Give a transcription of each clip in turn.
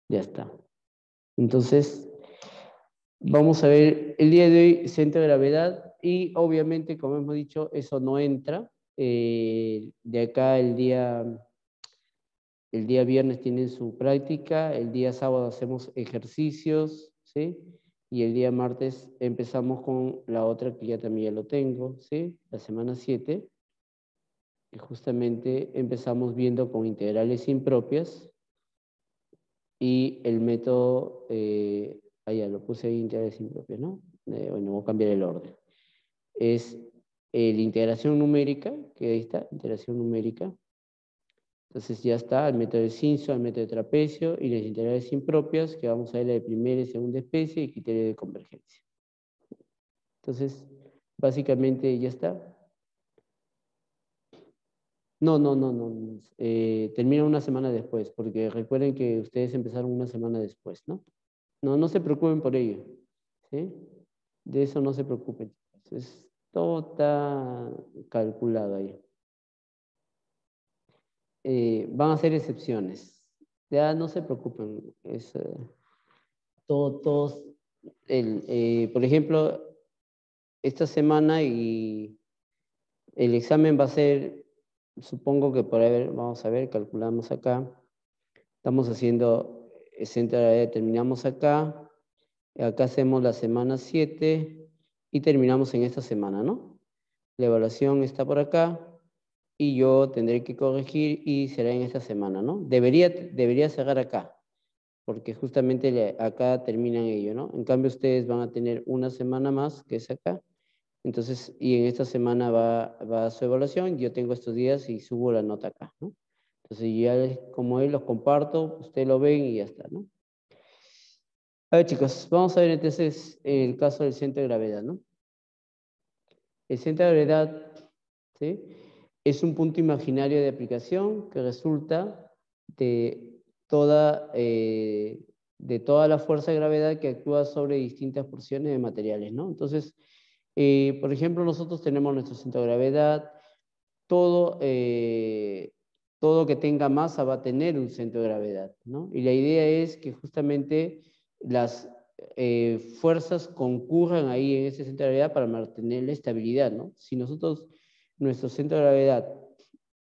Ya está. Entonces, vamos a ver el día de hoy centro de gravedad y obviamente, como hemos dicho, eso no entra. De acá el día viernes tienen su práctica, el día sábado hacemos ejercicios, ¿sí? Y el día martes empezamos con la otra que ya también ya lo tengo, ¿sí? La semana 7, que justamente empezamos viendo con integrales impropias y el método, ya lo puse ahí, integrales impropias, ¿no? Bueno, voy a cambiar el orden. Es la integración numérica, que ahí está, integración numérica. Entonces ya está el método de Simpson, el método de trapecio y las integrales impropias, que vamos a ver la de primera y segunda especie y criterio de convergencia. Entonces, básicamente ya está. No. Termina una semana después, porque recuerden que ustedes empezaron una semana después, ¿no? No se preocupen por ello, ¿sí? De eso no se preocupen. Todo está calculado ahí. Van a ser excepciones. Ya no se preocupen. Todos, por ejemplo, esta semana y el examen va a ser, supongo que por ahí, vamos a ver, calculamos acá. Estamos haciendo centro de gravedad, terminamos acá. Acá hacemos la semana 7 y terminamos en esta semana, ¿no? La evaluación está por acá y yo tendré que corregir y será en esta semana, ¿no? Debería cerrar acá, porque justamente acá terminan ello, ¿no? En cambio, ustedes van a tener una semana más, que es acá. Entonces, y en esta semana va su evaluación, yo tengo estos días y subo la nota acá, ¿no? Entonces, como él los comparto, ustedes lo ven y ya está, ¿no? A ver, chicos, vamos a ver entonces el caso del centro de gravedad, ¿no? El centro de gravedad, ¿sí? Es un punto imaginario de aplicación que resulta de toda la fuerza de gravedad que actúa sobre distintas porciones de materiales, ¿no? Entonces, por ejemplo, nosotros tenemos nuestro centro de gravedad, todo, todo que tenga masa va a tener un centro de gravedad, ¿no? Y la idea es que justamente las fuerzas concurran ahí en ese centro de gravedad para mantener la estabilidad, ¿no? Si nuestro centro de gravedad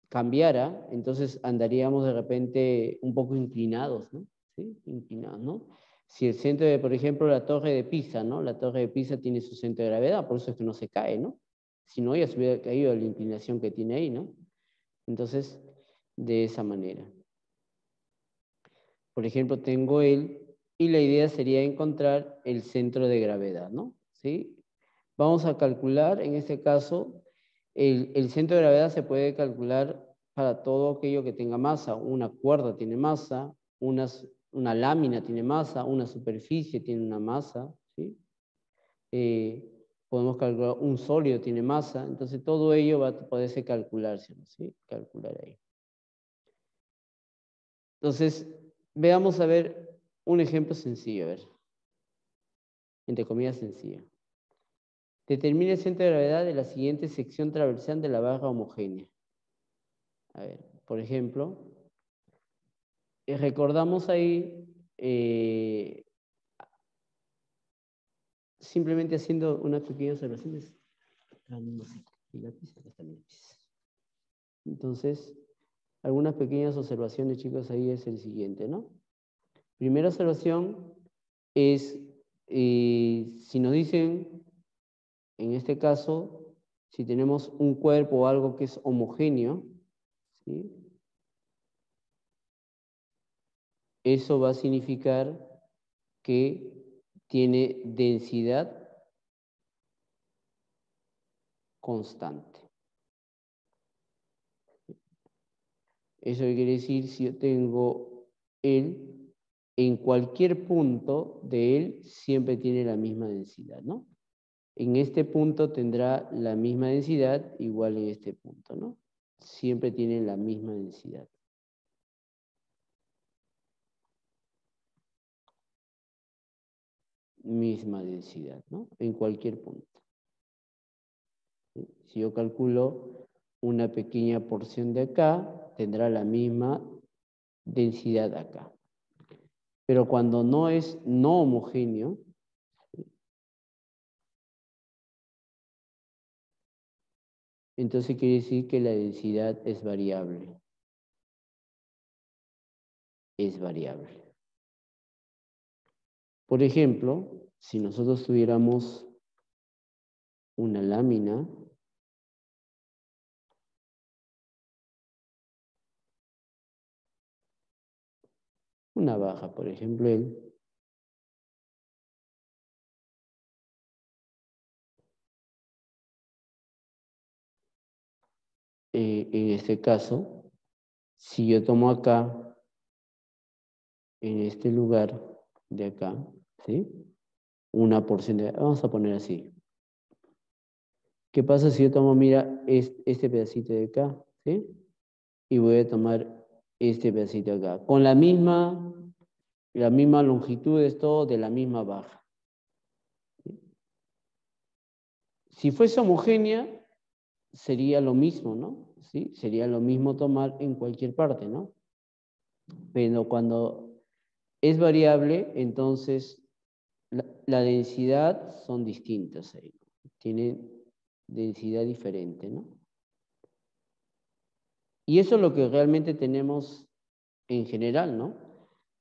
cambiara, entonces andaríamos de repente un poco inclinados, ¿no? ¿Sí? Inclinados, ¿no? Si el centro de, por ejemplo, la torre de Pisa, ¿no? La torre de Pisa tiene su centro de gravedad, por eso es que no se cae, ¿no? Si no, ya se hubiera caído la inclinación que tiene ahí, ¿no? Entonces, de esa manera. Por ejemplo, tengo él, y la idea sería encontrar el centro de gravedad, ¿no? ¿Sí? Vamos a calcular, en este caso, el centro de gravedad se puede calcular para todo aquello que tenga masa. Una cuerda tiene masa, una lámina tiene masa, una superficie tiene una masa, ¿sí? Podemos calcular un sólido tiene masa, entonces todo ello va a poderse calcularse, ¿sí? Calcular ahí. Entonces, veamos a ver un ejemplo sencillo, a ver, entre comillas sencillo. Determina el centro de gravedad de la siguiente sección transversal de la barra homogénea. A ver, por ejemplo, recordamos ahí, simplemente haciendo unas pequeñas observaciones. Entonces, algunas pequeñas observaciones, chicos, ahí es el siguiente, ¿no? Primera observación es, si nos dicen, en este caso, si tenemos un cuerpo o algo que es homogéneo, ¿sí? Eso va a significar que tiene densidad constante. Eso quiere decir, si yo tengo él, en cualquier punto de él siempre tiene la misma densidad, ¿no? En este punto tendrá la misma densidad, igual en este punto, ¿no? Siempre tienen la misma densidad. Misma densidad, ¿no? En cualquier punto. ¿Sí? Si yo calculo una pequeña porción de acá, tendrá la misma densidad acá. Pero cuando no es no homogéneo, entonces quiere decir que la densidad es variable. Es variable. Por ejemplo, si nosotros tuviéramos una lámina, una baja, por ejemplo, en este caso, si yo tomo acá, en este lugar de acá, ¿sí? Una porción de, vamos a poner así. ¿Qué pasa si yo tomo, mira, este pedacito de acá, ¿sí? Y voy a tomar este pedacito de acá, con la misma longitud, es todo de la misma baja. Si fuese homogénea, sería lo mismo, ¿no? ¿Sí? Sería lo mismo tomar en cualquier parte, ¿no? Pero cuando es variable, entonces la densidad son distintas ahí. Tienen densidad diferente, ¿no? Y eso es lo que realmente tenemos en general, ¿no?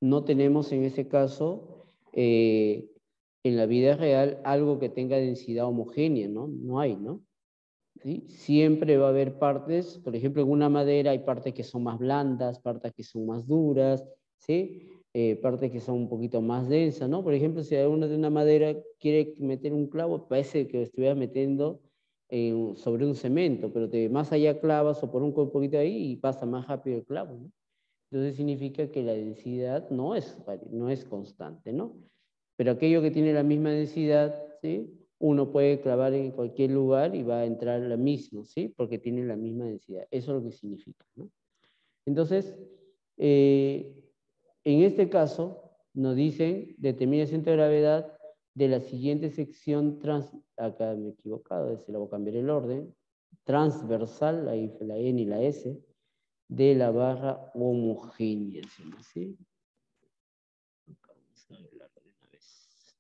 No tenemos en ese caso, en la vida real, algo que tenga densidad homogénea, ¿no? No hay, ¿no? ¿Sí? Siempre va a haber partes, por ejemplo, en una madera hay partes que son más blandas, partes que son más duras, ¿sí? Partes que son un poquito más densas, ¿no? Por ejemplo, si alguna de una madera quiere meter un clavo, parece que lo estuvieras metiendo sobre un cemento, pero más allá clavas o por un poquito ahí y pasa más rápido el clavo, ¿no? Entonces significa que la densidad no es constante, ¿no? Pero aquello que tiene la misma densidad, ¿sí? Uno puede clavar en cualquier lugar y va a entrar la misma, ¿sí? Porque tiene la misma densidad. Eso es lo que significa, ¿no? Entonces, en este caso, nos dicen, determina el centro de gravedad de la siguiente sección acá me he equivocado, se la voy a cambiar el orden, transversal, ahí fue la N y la S, de la barra homogénea, ¿sí? Vamos a hablar de una vez.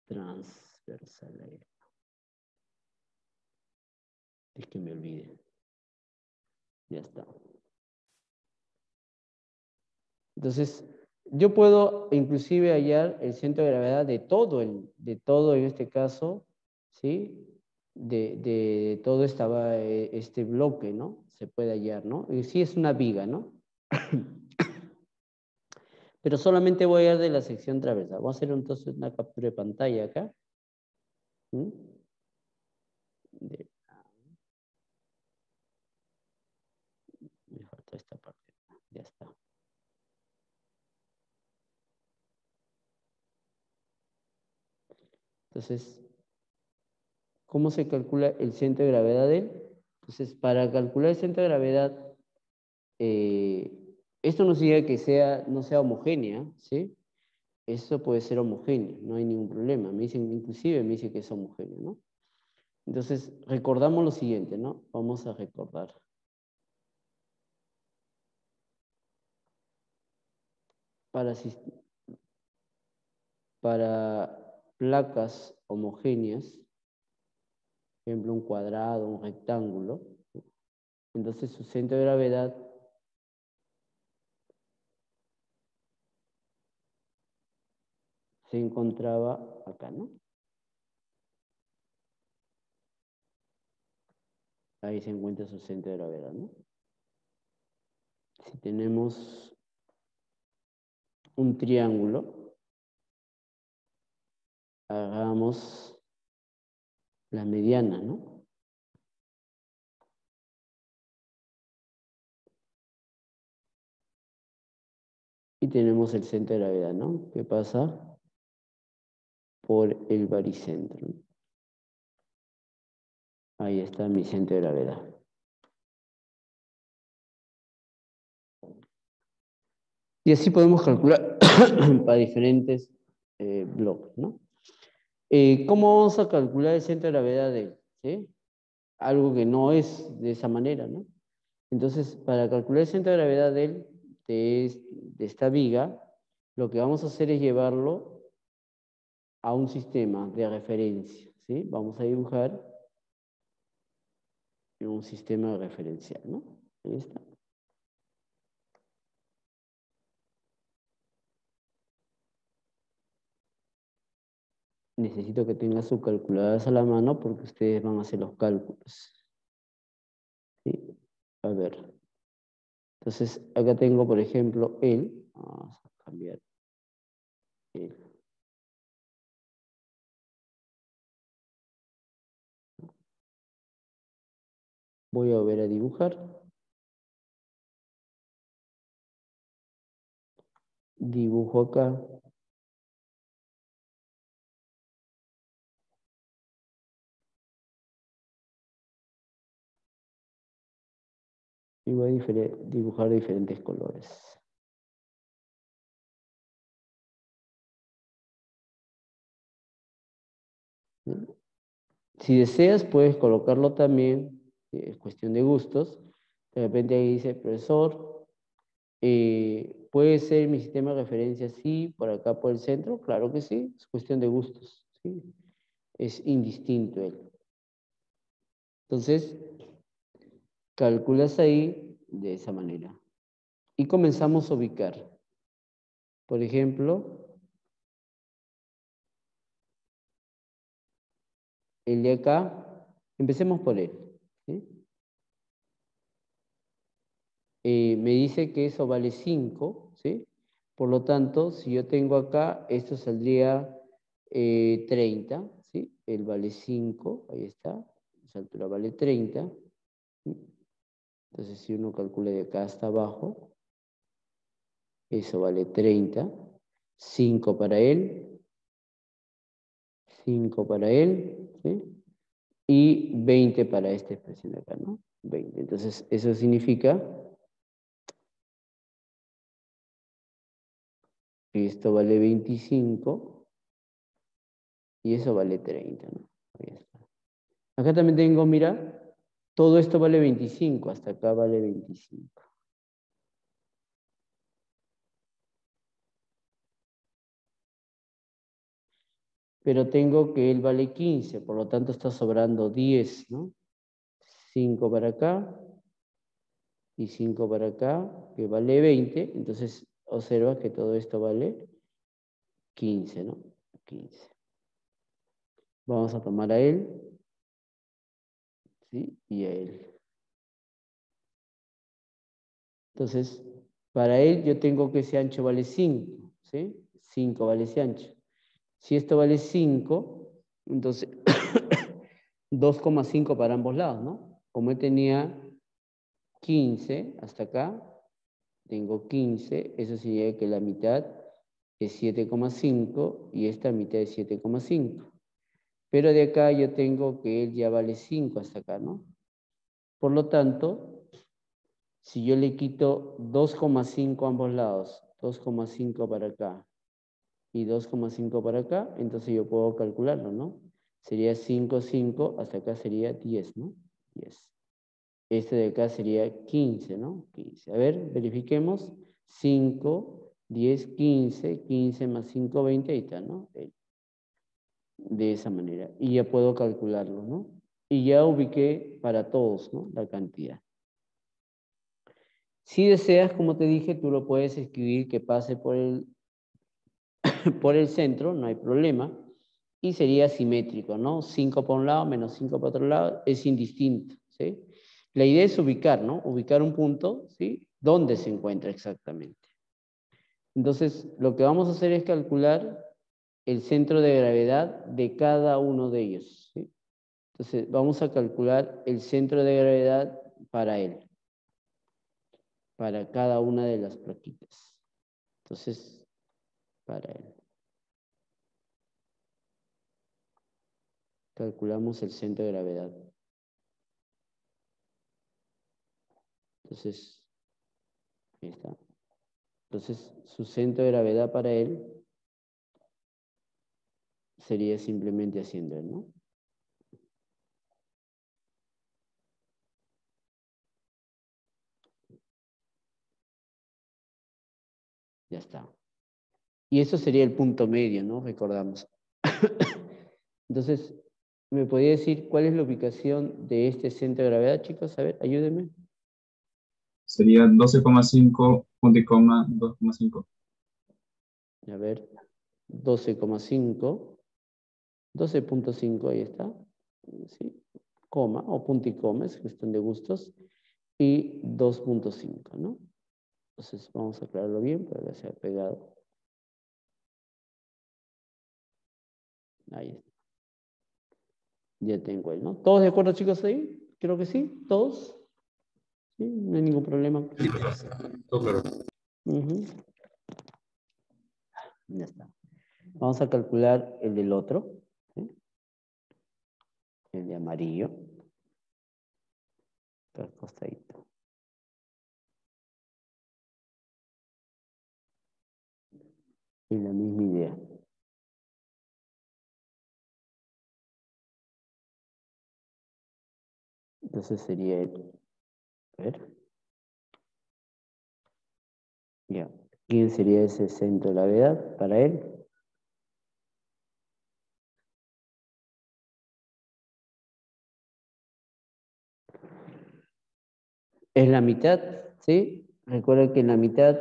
Transversal, ahí. Es que me olvide. Ya está. Entonces, yo puedo inclusive hallar el centro de gravedad de todo en este caso, ¿sí? De todo este bloque, ¿no? Se puede hallar, ¿no? Y sí es una viga, ¿no? Pero solamente voy a hallar de la sección transversal. Vamos a hacer entonces una captura de pantalla acá. ¿Mm? Me falta esta parte. Ya está. Entonces, ¿cómo se calcula el centro de gravedad de él? Entonces, para calcular el centro de gravedad, eh, esto no significa que no sea homogénea, ¿sí? Eso puede ser homogéneo, no hay ningún problema. Inclusive me dicen que es homogéneo, ¿no? Entonces, recordamos lo siguiente, ¿no? Vamos a recordar. Para, para placas homogéneas, por ejemplo, un cuadrado, un rectángulo, entonces su centro de gravedad se encontraba acá, ¿no? Ahí se encuentra su centro de gravedad, ¿no? Si tenemos un triángulo, hagamos la mediana, ¿no? Y tenemos el centro de gravedad, ¿no? Que pasa por el baricentro, ¿no? Ahí está mi centro de gravedad. Y así podemos calcular para diferentes bloques, ¿no? ¿Cómo vamos a calcular el centro de gravedad de él? ¿Sí? Algo que no es de esa manera, ¿no? Entonces, para calcular el centro de gravedad de esta viga, lo que vamos a hacer es llevarlo a un sistema de referencia, ¿sí? Vamos a dibujar un sistema referencial, ¿no? Ahí está. Necesito que tengan sus calculadoras a la mano porque ustedes van a hacer los cálculos, ¿sí? A ver. Entonces, acá tengo, por ejemplo, vamos a cambiar el. Voy a volver a dibujar. Dibujo acá. Y voy a dibujar diferentes colores. ¿Sí? Si deseas, puedes colocarlo también, es cuestión de gustos. De repente ahí dice, profesor, ¿puede ser mi sistema de referencia así, por acá por el centro? Claro que sí, es cuestión de gustos, ¿sí? Es indistinto él. Entonces, calculas ahí de esa manera. Y comenzamos a ubicar. Por ejemplo, el de acá, empecemos por él, ¿sí? Me dice que eso vale 5, ¿sí? Por lo tanto, si yo tengo acá, esto saldría 30, ¿sí? Él vale 5, ahí está, esa altura vale 30. ¿Sí? Entonces, si uno calcula de acá hasta abajo, eso vale 30. 5 para él, 5 para él, ¿sí? Y 20 para esta expresión de acá, ¿no? 20. Entonces, eso significa que esto vale 25 y eso vale 30, ¿no? Ahí está. Acá también tengo, mira, todo esto vale 25, hasta acá vale 25. Pero tengo que él vale 15, por lo tanto está sobrando 10, ¿no? 5 para acá y 5 para acá, que vale 20. Entonces, observa que todo esto vale 15, ¿no? 15. Vamos a tomar a él, ¿sí? Y a él. Entonces, para él yo tengo que ese ancho vale 5, ¿sí? 5 vale ese ancho. Si esto vale 5, entonces 2,5 para ambos lados, ¿no? Como él tenía 15 hasta acá, tengo 15, eso significa que la mitad es 7,5 y esta mitad es 7,5. Pero de acá yo tengo que él ya vale 5 hasta acá, ¿no? Por lo tanto, si yo le quito 2,5 a ambos lados, 2,5 para acá y 2,5 para acá, entonces yo puedo calcularlo, ¿no? Sería 5, 5, hasta acá sería 10, ¿no? 10. Este de acá sería 15, ¿no? 15. A ver, verifiquemos. 5, 10, 15, 15 más 5, 20, ahí está, ¿no? De esa manera. Y ya puedo calcularlo, ¿no? Y ya ubiqué para todos, ¿no? La cantidad. Si deseas, como te dije, tú lo puedes escribir que pase por por el centro, no hay problema. Y sería simétrico, ¿no? 5 por un lado menos 5 por otro lado es indistinto, ¿sí? La idea es ubicar, ¿no? Ubicar un punto, ¿sí? ¿Dónde se encuentra exactamente? Entonces, lo que vamos a hacer es calcular el centro de gravedad de cada uno de ellos, ¿sí? Entonces, vamos a calcular el centro de gravedad para él, para cada una de las plaquitas. Entonces, para él. Calculamos el centro de gravedad. Entonces, ahí está. Entonces, su centro de gravedad para él sería simplemente haciendo él, ¿no? Ya está. Y eso sería el punto medio, ¿no? Recordamos. Entonces, ¿me podría decir cuál es la ubicación de este centro de gravedad, chicos? A ver, ayúdenme. Sería 12,5, punto y coma, 2,5. A ver, 12,5. 12,5, ahí está. Sí, coma o punto y coma, es cuestión de gustos. Y 2,5, ¿no? Entonces, vamos a aclararlo bien para que sea pegado. Ahí está. Ya tengo él, ¿no? ¿Todos de acuerdo, chicos, ahí? Creo que sí, ¿todos? Sí, no hay ningún problema. Sí, pues, todo claro. Ujú. Ya está. Vamos a calcular el del otro, ¿sí? El de amarillo. Acá al costadito. Y la misma idea. Entonces sería el... A ver. Ya. ¿Quién sería ese centro de gravedad para él? Es la mitad, ¿sí? Recuerda que en la mitad,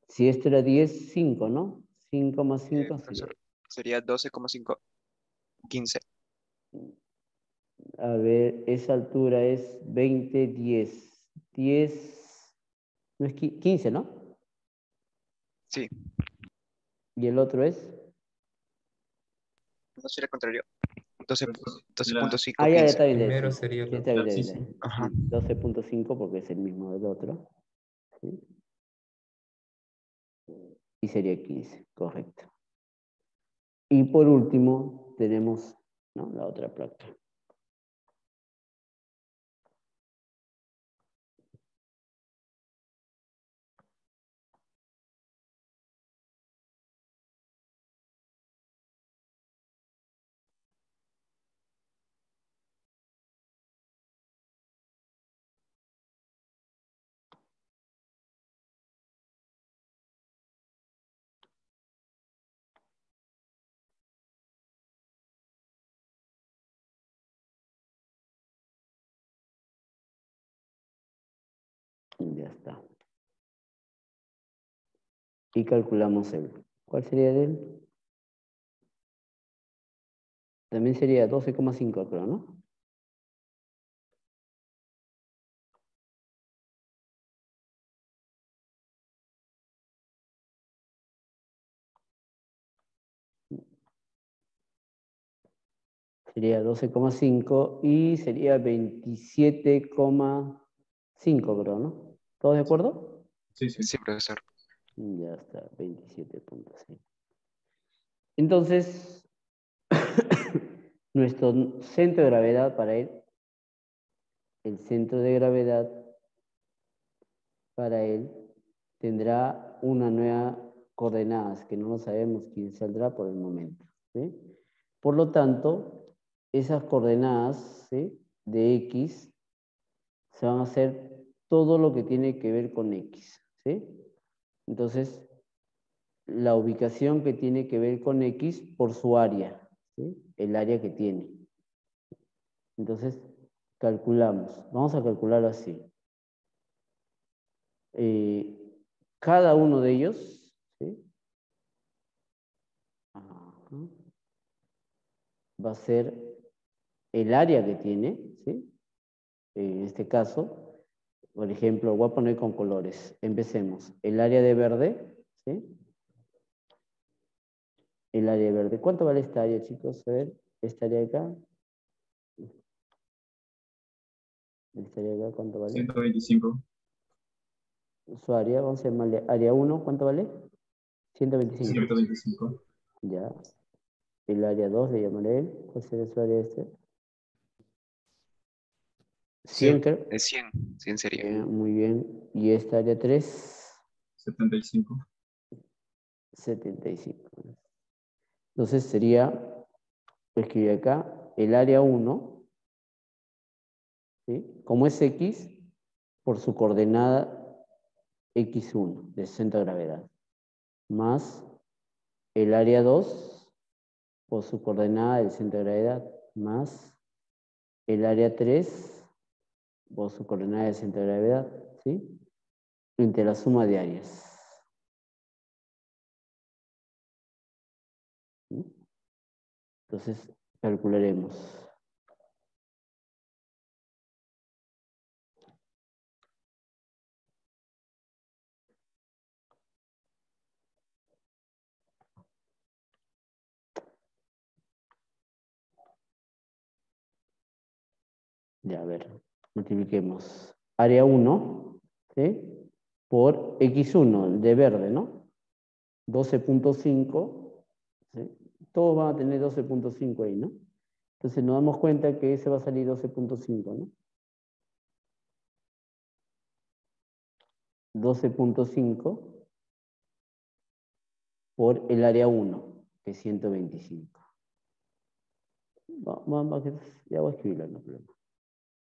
si esto era 10, 5, ¿no? 5 más 5 sería... Profesor, sería 12,5, 15. A ver, esa altura es 20, 10. 10, no es 15, ¿no? Sí, Y el otro es... no sería contrario. 12, Ah, 12,5, ya 15. está bien, Primero sí. sería Sí, la... está bien, Sí, está sí. bien. Ajá. 12,5 porque es el mismo del otro. ¿Sí? Y sería 15, correcto. Y por último, tenemos, ¿no?, la otra placa. Ya está. Y calculamos el. ¿Cuál sería de él? También sería 12,5, creo, ¿no? Sería 12,5 y sería 27,5, creo, ¿no? ¿Todos de acuerdo? Sí, sí. Sí, profesor. Ya está, 27,5. Entonces, nuestro centro de gravedad para él, el centro de gravedad para él tendrá una nueva coordenadas que no lo sabemos quién saldrá por el momento, ¿sí? Por lo tanto, esas coordenadas, ¿sí?, de X se van a hacer todo lo que tiene que ver con X, ¿sí? Entonces, la ubicación que tiene que ver con X por su área, ¿sí?, el área que tiene. Entonces, calculamos. Vamos a calcular así. Cada uno de ellos, ¿sí?, va a ser el área que tiene, ¿sí? En este caso, por ejemplo, voy a poner con colores. Empecemos. El área de verde, ¿sí? El área de verde. ¿Cuánto vale esta área, chicos? A ver, esta área de acá. Esta área de acá, ¿cuánto vale? 125. Su área, vamos a llamarle área 1, ¿cuánto vale? 125. 125. Ya. El área 2 le llamaré. ¿Cuál será su área este? 100, 100. creo. Es 100, 100 sería. Muy bien. ¿Y esta área 3? 75. 75. Entonces sería, escribir acá, el área 1, ¿sí?, como es X, por su coordenada X1, de centro de gravedad. más el área 2 por su coordenada del centro de gravedad, más el área 3 por su coordenada del centro de gravedad, ¿sí? Entre la suma de áreas. ¿Sí? Entonces, calcularemos. Ya, a ver, multipliquemos. Área 1, ¿sí? Por X1, el de verde, ¿no? 12.5, ¿sí? Todos van a tener 12.5 ahí, ¿no? Entonces nos damos cuenta que ese va a salir 12.5, ¿no? 12.5 por el área 1, que es 125. Ya voy a escribirlo, no hay problema.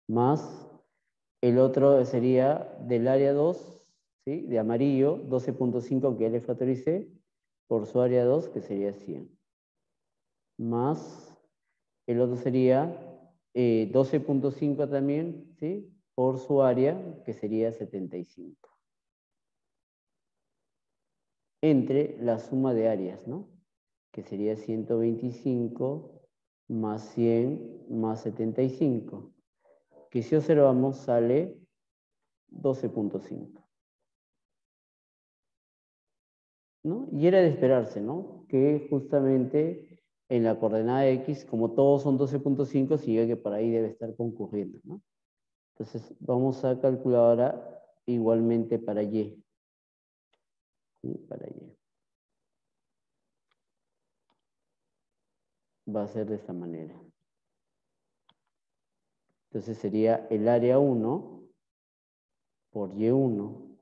Más el otro sería del área 2, ¿sí? De amarillo, 12.5 que ya le factoricé, por su área 2, que sería 100. Más el otro sería 12.5 también, ¿sí? Por su área, que sería 75. Entre la suma de áreas, ¿no? Que sería 125 más 100 más 75. Que si observamos sale 12.5. ¿No? Y era de esperarse, ¿no? Que justamente en la coordenada X, como todos son 12.5, significa que por ahí debe estar concurriendo, ¿no? Entonces vamos a calcular ahora igualmente para Y. ¿Sí? Para Y. Va a ser de esta manera. Entonces sería el área 1 por Y1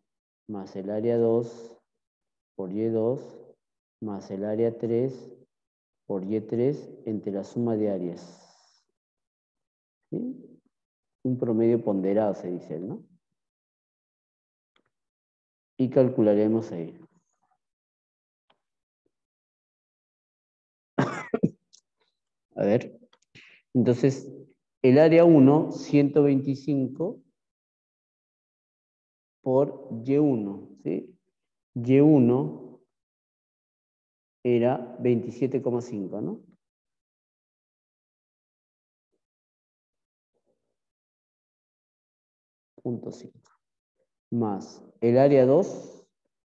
más el área 2 por Y2 más el área 3 por Y3 entre la suma de áreas. ¿Sí? Un promedio ponderado se dice, ¿no? Y calcularemos ahí. A ver. Entonces, el área 1, 125 por Y1, ¿sí? Y1 era 27,5, ¿no? Punto 5. Más el área 2,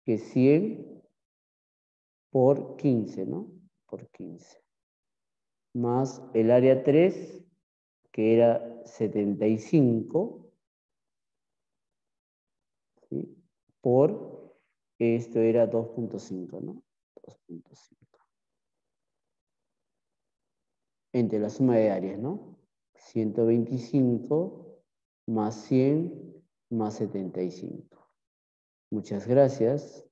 que es 100 por 15, ¿no? Por 15. Más el área 3, que era 75, ¿sí? Por, esto era 2.5, ¿no? 2.5. Entre la suma de áreas, ¿no? 125 más 100 más 75. Muchas gracias.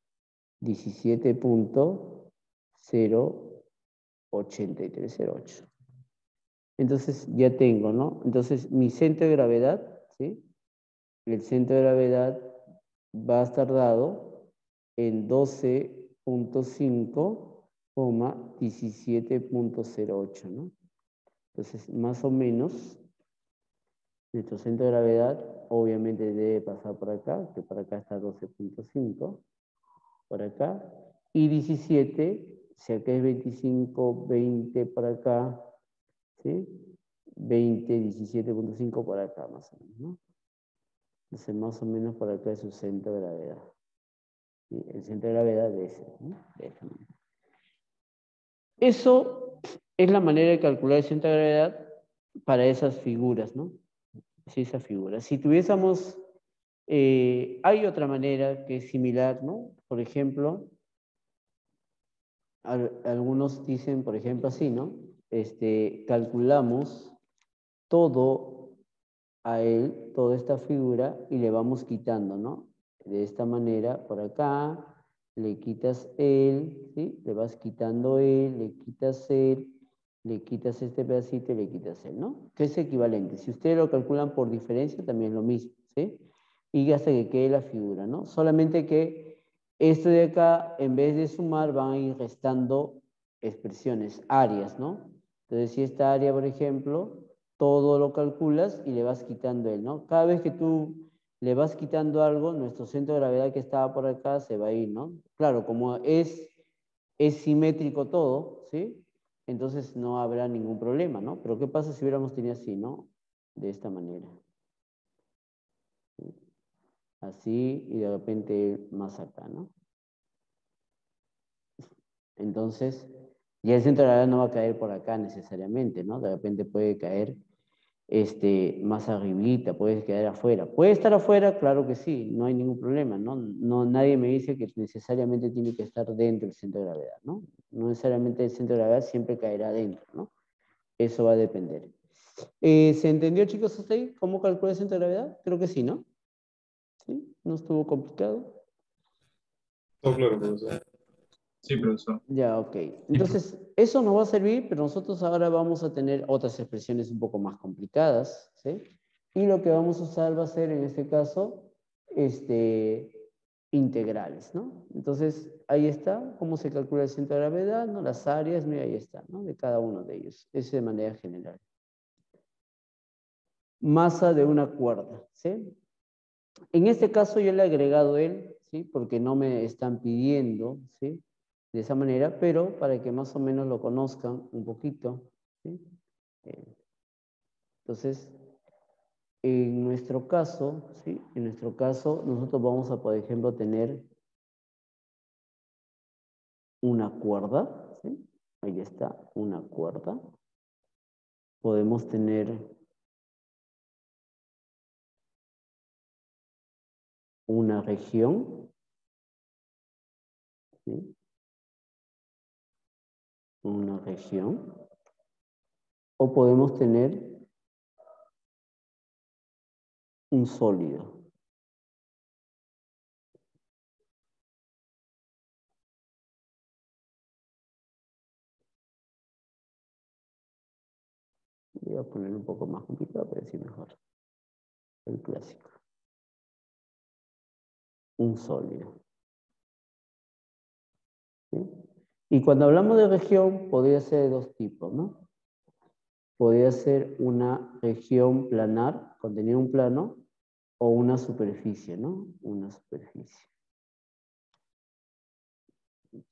17.08308. Entonces ya tengo, ¿no? Entonces mi centro de gravedad, ¿sí? El centro de gravedad va a estar dado en 12.5, 17.08, ¿no? Entonces, más o menos, nuestro centro de gravedad obviamente debe pasar por acá, que por acá está 12.5, por acá, y 17, si acá es 25, 20 por acá, ¿sí? 20, 17.5 por acá, más o menos, ¿no? Entonces, más o menos por acá es su centro de gravedad. ¿Sí? El centro de gravedad de ese, ¿no? De esta manera. Eso es la manera de calcular el centro de gravedad para esas figuras, ¿no? Sí, esa figura. Si tuviésemos, hay otra manera que es similar, ¿no? Por ejemplo, algunos dicen, por ejemplo, así, ¿no? Calculamos todo a él, toda esta figura, y le vamos quitando, ¿no? De esta manera, por acá, le quitas él, ¿sí? Le vas quitando él, le quitas él, le quitas este pedacito y le quitas él, ¿no? Que es equivalente. Si ustedes lo calculan por diferencia, también es lo mismo, ¿sí? Y hasta que quede la figura, ¿no? Solamente que Esto de acá, en vez de sumar, van a ir restando expresiones, áreas, ¿no? Entonces, si esta área, por ejemplo, todo lo calculas y le vas quitando él, ¿no? Cada vez que tú le vas quitando algo, nuestro centro de gravedad que estaba por acá se va a ir, ¿no? Claro, como es simétrico todo, ¿sí? Entonces no habrá ningún problema, ¿no? Pero ¿qué pasa si hubiéramos tenido así, ¿no? De esta manera. ¿Sí? Así y de repente más acá, ¿no? Entonces, ya el centro de gravedad no va a caer por acá necesariamente, ¿no? De repente puede caer más arribita, puede caer afuera. ¿Puede estar afuera? Claro que sí, no hay ningún problema, ¿no? Nadie me dice que necesariamente tiene que estar dentro del centro de gravedad, ¿no? No necesariamente el centro de gravedad siempre caerá dentro, ¿no? Eso va a depender. ¿Se entendió, chicos, hasta ahí? ¿Cómo calcula el centro de gravedad? Creo que sí, ¿no? ¿Sí? ¿No estuvo complicado? Todo claro, profesor. Sí, profesor. Ya, ok. Entonces, eso nos va a servir, pero nosotros ahora vamos a tener otras expresiones un poco más complicadas, ¿sí? Y lo que vamos a usar va a ser, en este caso, integrales, ¿no? Entonces, ahí está, cómo se calcula el centro de gravedad, ¿no? Las áreas, mira, ahí está, ¿no? De cada uno de ellos. Eso de manera general. Masa de una cuerda, ¿sí? En este caso yo le he agregado él, ¿sí? Porque no me están pidiendo, ¿sí? De esa manera, pero para que más o menos lo conozcan un poquito, ¿sí? Entonces, en nuestro caso, ¿sí? En nuestro caso, nosotros vamos a, por ejemplo, tener una cuerda, ¿sí? Ahí está, una cuerda. Podemos tener una región, ¿sí? Una región. O podemos tener un sólido. Voy a poner un poco más complicado para decir mejor. El clásico. Un sólido. ¿Sí? Y cuando hablamos de región, podría ser de dos tipos, ¿no? Podría ser una región planar, contenida en un plano, o una superficie, ¿no? Una superficie.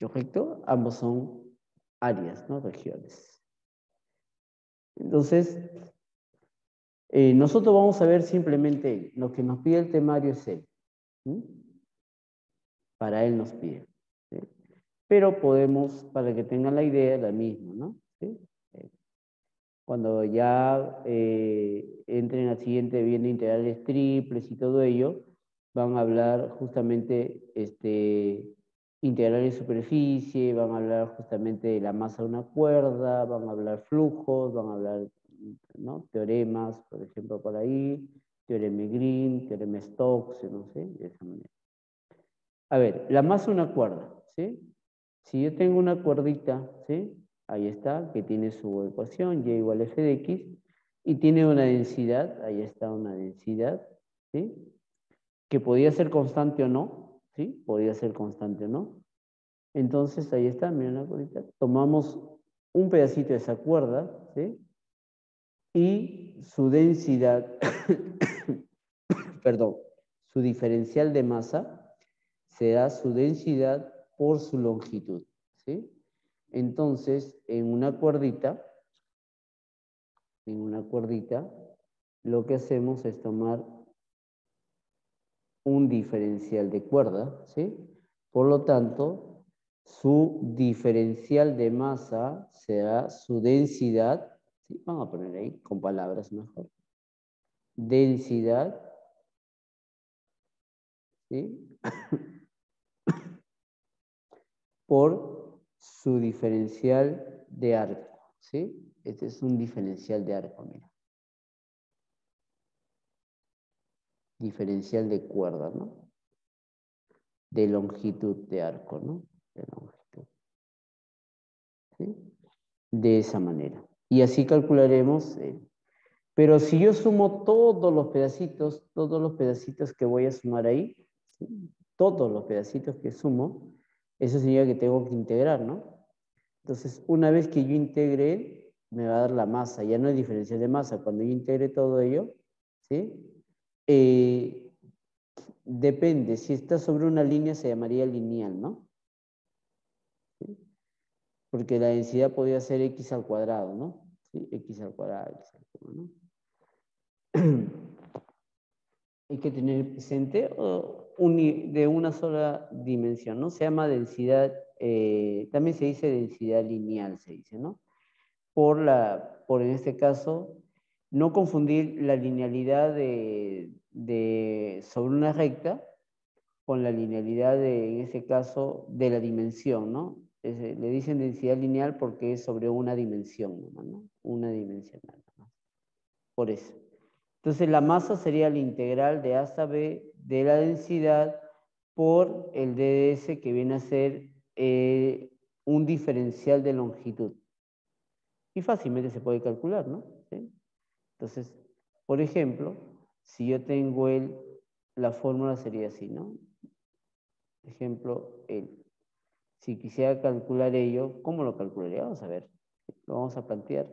¿Correcto? Ambos son áreas, ¿no? Regiones. Entonces, nosotros vamos a ver simplemente lo que nos pide el temario es él. ¿Sí? Para él nos pide. ¿Sí? Pero podemos, para que tengan la idea, la misma, ¿no? ¿Sí? Cuando ya entren al siguiente bien de integrales triples y todo ello, van a hablar justamente integrales de superficie, van a hablar justamente de la masa de una cuerda, van a hablar flujos, van a hablar, ¿no? Teoremas, por ejemplo, por ahí, teorema de Green, teorema de Stokes, no sé, de esa manera. A ver, la masa de una cuerda, ¿sí? Si yo tengo una cuerdita, ¿sí? Ahí está, que tiene su ecuación, y igual a f de x, y tiene una densidad, ahí está una densidad, ¿sí? Que podía ser constante o no, ¿sí? Podía ser constante o no. Entonces, ahí está, miren la cuerdita. Tomamos un pedacito de esa cuerda, ¿sí? Y su densidad, perdón, su diferencial de masa será su densidad por su longitud, ¿sí? Entonces, en una cuerdita, lo que hacemos es tomar un diferencial de cuerda, ¿sí? Por lo tanto, su diferencial de masa será su densidad, ¿sí? Vamos a poner ahí con palabras mejor. Densidad, ¿sí? Por su diferencial de arco, ¿sí? Este es un diferencial de arco, mira. Diferencial de cuerda, ¿no? De longitud de arco, ¿no? De longitud. ¿Sí? De esa manera. Y así calcularemos. Pero si yo sumo todos los pedacitos que voy a sumar ahí, ¿sí? Todos los pedacitos que sumo, eso significa que tengo que integrar, ¿no? Entonces, una vez que yo integre, me va a dar la masa, ya no hay diferencial de masa. Cuando yo integre todo ello, ¿sí? Depende, si está sobre una línea se llamaría lineal, ¿no? ¿Sí? Porque la densidad podría ser x al cuadrado, ¿no? ¿Sí? X al cuadrado, x al cubo, ¿no? Hay que tener presente de una sola dimensión, ¿no? Se llama densidad, también se dice densidad lineal, se dice, ¿no? Por en este caso, no confundir la linealidad sobre una recta con la linealidad en este caso, de la dimensión, ¿no? Le dicen densidad lineal porque es sobre una dimensión, ¿no? Una dimensional, ¿no? Por eso. Entonces, la masa sería la integral de A hasta B de la densidad por el DDS, que viene a ser un diferencial de longitud. Y fácilmente se puede calcular, ¿no? ¿Sí? Entonces, por ejemplo, si yo tengo la fórmula sería así, ¿no? Ejemplo, si quisiera calcular ello, ¿cómo lo calcularía? Vamos a ver, lo vamos a plantear.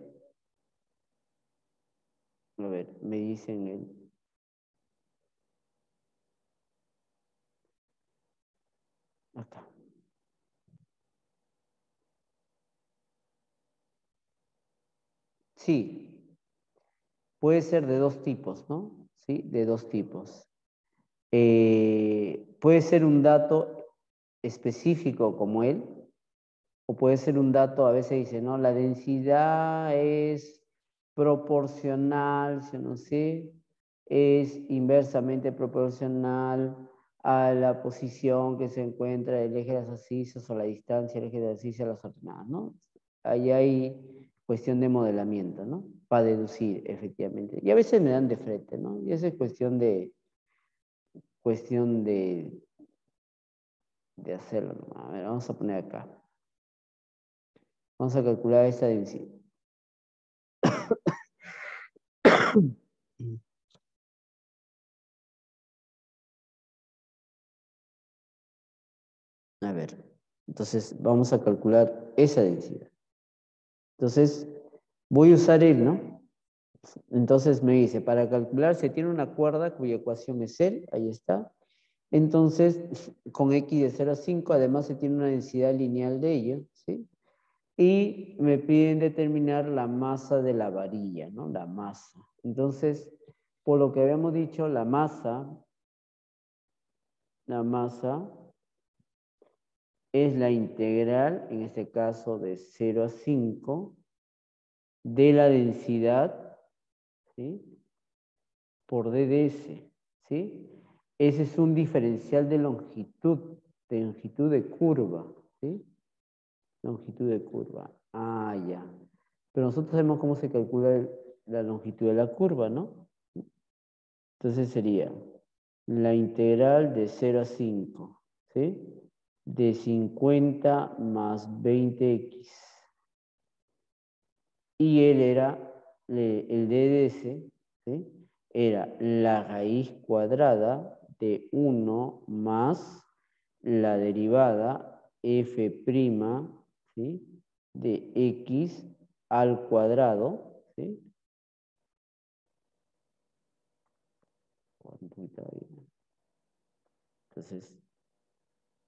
A ver, me dicen acá. Sí, puede ser de dos tipos, ¿no? Sí, de dos tipos. Puede ser un dato específico como o puede ser un dato, a veces dice, ¿no? La densidad es proporcional, si no sé, es inversamente proporcional a la posición que se encuentra el eje de las abscisas o la distancia del eje de las abscisas a las ordenadas, ¿no? Ahí hay cuestión de modelamiento, ¿no? Para deducir, efectivamente. Y a veces me dan de frente, ¿no? Y esa es cuestión de hacerlo, ¿no? A ver, vamos a poner acá. Vamos a calcular esta densidad. A ver, entonces vamos a calcular esa densidad. Entonces, voy a usar ¿no? Entonces me dice, para calcular se tiene una cuerda cuya ecuación es ahí está. Entonces, con x de 0 a 5, además se tiene una densidad lineal de ello, ¿sí? Y me piden determinar la masa de la varilla, ¿no? La masa. Entonces, por lo que habíamos dicho, la masa es la integral, en este caso de 0 a 5, de la densidad, ¿sí? Por DDS, ¿sí? Ese es un diferencial de longitud de curva, ¿sí? Longitud de curva. Ah, ya. Pero nosotros sabemos cómo se calcula la longitud de la curva, ¿no? Entonces sería la integral de 0 a 5, ¿sí? De 50 más 20x. Y él era, el DDS, ¿sí? Era la raíz cuadrada de 1 más la derivada f', ¿sí? De x al cuadrado, ¿sí? Entonces,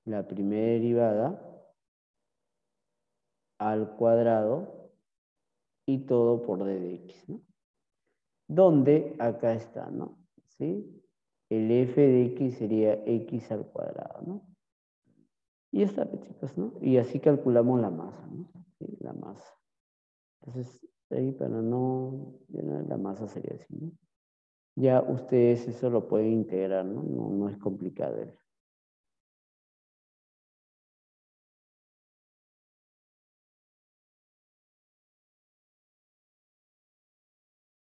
la primera derivada al cuadrado y todo por d de x, ¿no? Donde acá está, ¿no? ¿Sí? El f de x sería x al cuadrado, ¿no? Y está, chicos, ¿no? Y así calculamos la masa, ¿no? ¿Sí? La masa. Entonces, ahí para la masa sería así, ¿no? Ya ustedes eso lo pueden integrar, ¿no? No es complicado.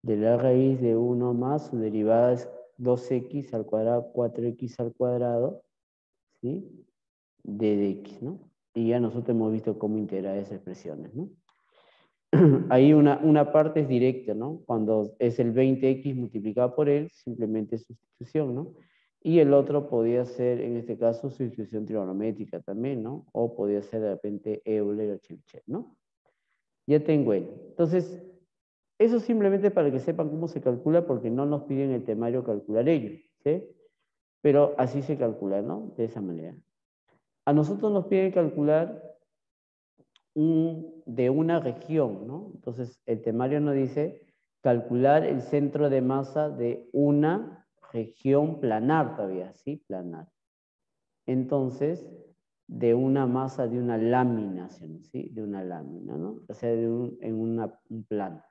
De la raíz de 1 más, su derivada es 2x al cuadrado, 4x al cuadrado, ¿sí? De dx, ¿no? Y ya nosotros hemos visto cómo integrar esas expresiones, ¿no? Ahí una parte es directa, ¿no? Cuando es el 20x multiplicado por él, simplemente es sustitución, ¿no? Y el otro podía ser, en este caso, su distribución trigonométrica también, ¿no? O podía ser de repente Euler o Chebyshev, ¿no? Ya tengo él. Entonces, eso simplemente para que sepan cómo se calcula, porque no nos piden el temario calcular ello, ¿sí? Pero así se calcula, ¿no? De esa manera. A nosotros nos piden calcular de una región, ¿no? Entonces, el temario nos dice calcular el centro de masa de una región planar todavía, ¿sí? Planar. Entonces, de una masa de una lámina, ¿sí? De una lámina, ¿no? O sea, en un plano.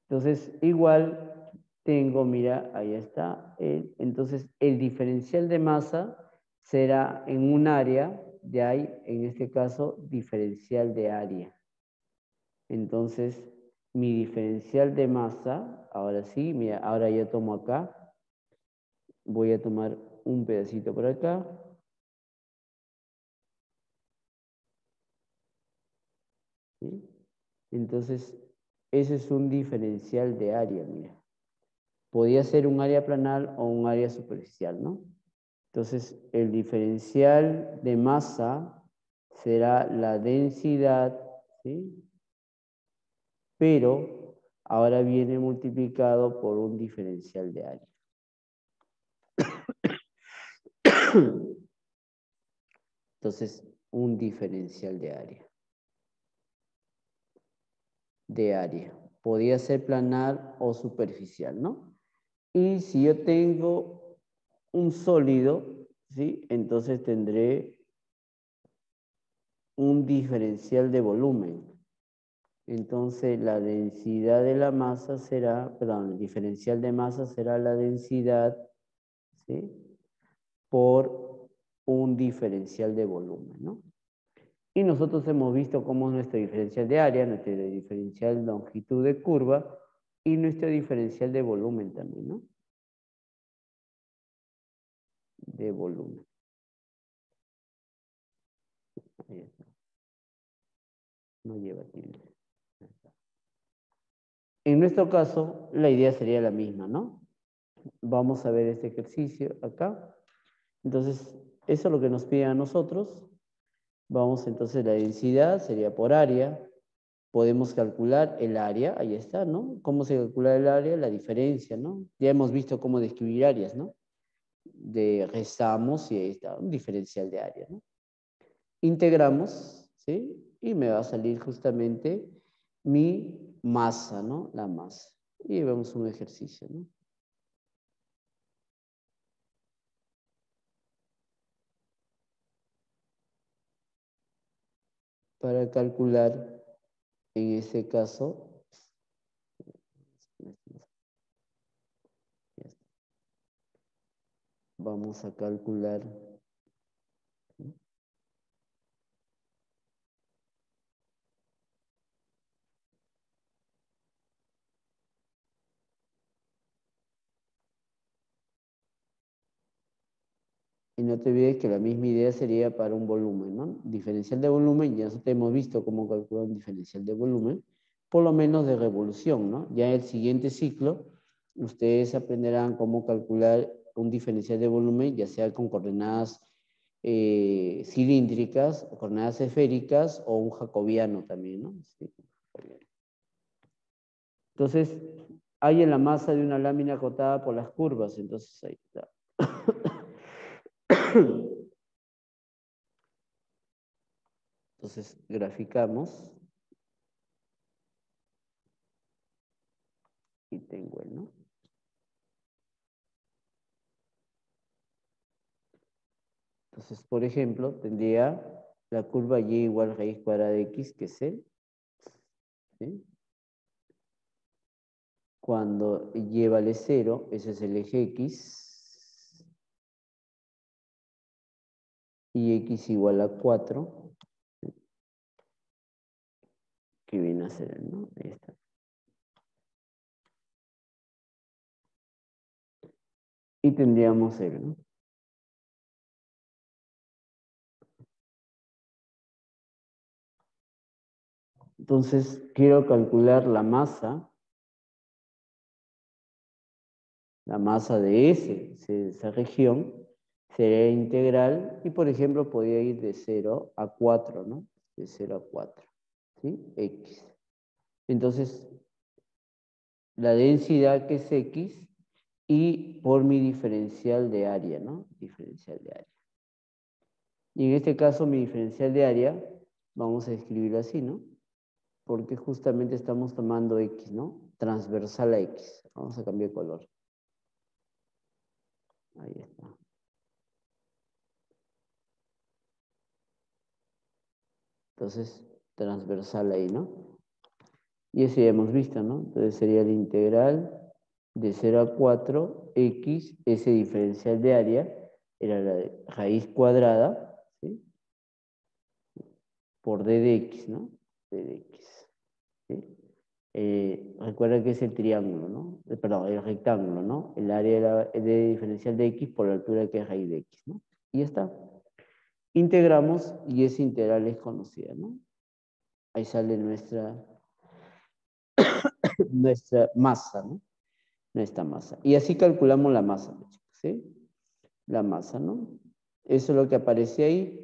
Entonces, igual tengo, mira, ahí está. Entonces, el diferencial de masa será en un área, de ahí, en este caso, diferencial de área. Entonces, mi diferencial de masa, ahora sí, mira, ahora ya tomo acá. Voy a tomar un pedacito por acá. ¿Sí? Entonces, ese es un diferencial de área, mira. Podría ser un área planal o un área superficial, ¿no? Entonces, el diferencial de masa será la densidad, ¿sí? Pero ahora viene multiplicado por un diferencial de área. Entonces, un diferencial de área. Podría ser planar o superficial, ¿no? Y si yo tengo un sólido, ¿sí? Entonces tendré un diferencial de volumen. Entonces la densidad de la masa será, perdón, el diferencial de masa será la densidad, ¿sí? Por un diferencial de volumen, ¿no? Y nosotros hemos visto cómo es nuestro diferencial de área, nuestro diferencial de longitud de curva y nuestro diferencial de volumen también, ¿no? De volumen. Ahí está. No lleva tilde. En nuestro caso, la idea sería la misma, ¿no? Vamos a ver este ejercicio acá. Entonces, eso es lo que nos pide a nosotros. Vamos entonces, la densidad sería por área. Podemos calcular el área, ahí está, ¿no? ¿Cómo se calcula el área? La diferencia, ¿no? Ya hemos visto cómo describir áreas, ¿no? Restamos y ahí está, un diferencial de área, ¿no? Integramos, ¿sí? Y me va a salir justamente mi masa, ¿no? La masa. Y vemos un ejercicio, ¿no? Para calcular, en este caso, vamos a calcular y no te olvides que la misma idea sería para un volumen, ¿no? Diferencial de volumen, ya nosotros hemos visto cómo calcular un diferencial de volumen, por lo menos de revolución, ¿no? Ya en el siguiente ciclo, ustedes aprenderán cómo calcular un diferencial de volumen, ya sea con coordenadas cilíndricas, coordenadas esféricas o un jacobiano también, ¿no? Sí, entonces, hay en la masa de una lámina acotada por las curvas, entonces ahí está. Entonces, graficamos. Y tengo el, ¿no? Entonces, por ejemplo, tendría la curva y igual raíz cuadrada de x, que es el, ¿sí? Cuando y vale 0, ese es el eje x, y x igual a 4, ¿sí? Que viene a ser el, ¿no? Ahí está. Y tendríamos el, ¿no? Entonces, quiero calcular la masa La masa de esa región sería integral y, por ejemplo, podría ir de 0 a 4, ¿no? De 0 a 4, ¿sí? X. Entonces, la densidad que es X y por mi diferencial de área, ¿no? Diferencial de área. Y en este caso, mi diferencial de área, vamos a escribirlo así, ¿no? Porque justamente estamos tomando X, ¿no? Transversal a X. Vamos a cambiar de color. Ahí está. Entonces, transversal ahí, ¿no? Y eso ya hemos visto, ¿no? Entonces sería la integral de 0 a 4, X, ese diferencial de área, era la de raíz cuadrada, ¿sí? Por D de X, ¿no? D de X, ¿sí? Recuerda que es el triángulo, ¿no? Perdón, el rectángulo, ¿no? El área de diferencial de X por la altura que es raíz de X, ¿no? Y ya está. Integramos y esa integral es conocida, ¿no? Ahí sale nuestra masa, ¿no? Nuestra masa. Y así calculamos la masa, ¿sí? La masa, ¿no? Eso es lo que aparece ahí.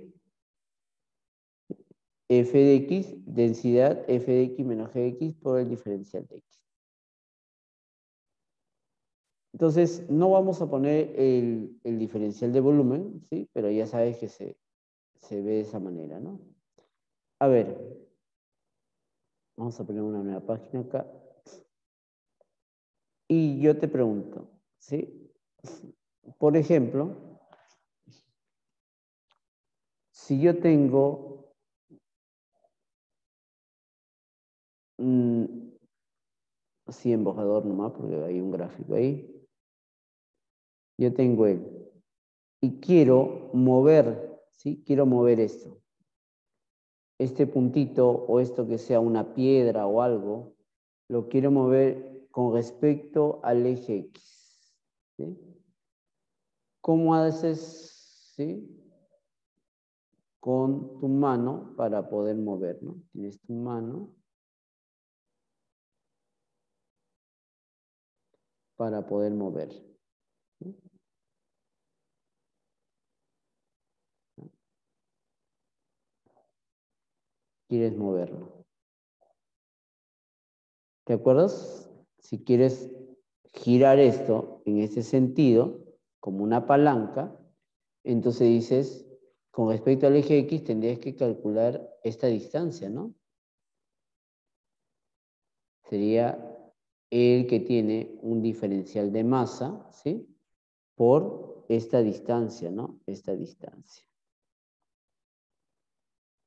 F de X, densidad F de X menos G de X por el diferencial de X. Entonces, no vamos a poner el diferencial de volumen, ¿sí? Pero ya sabes que se ve de esa manera, ¿no? A ver, vamos a poner una nueva página acá. Y yo te pregunto, ¿sí? Por ejemplo, si yo tengo así en borrador nomás, porque hay un gráfico ahí. Yo tengo él. Y quiero mover, ¿sí? Quiero mover esto. Este puntito o esto que sea una piedra o algo, lo quiero mover con respecto al eje X. ¿Sí? ¿Cómo haces, sí? Con tu mano para poder mover, ¿no? Tienes tu mano para poder mover. ¿Sí? Quieres moverlo. ¿Te acuerdas? Si quieres girar esto en ese sentido, como una palanca, entonces dices, con respecto al eje X tendrías que calcular esta distancia, ¿no? Sería el que tiene un diferencial de masa, ¿sí? Por esta distancia, ¿no? Esta distancia.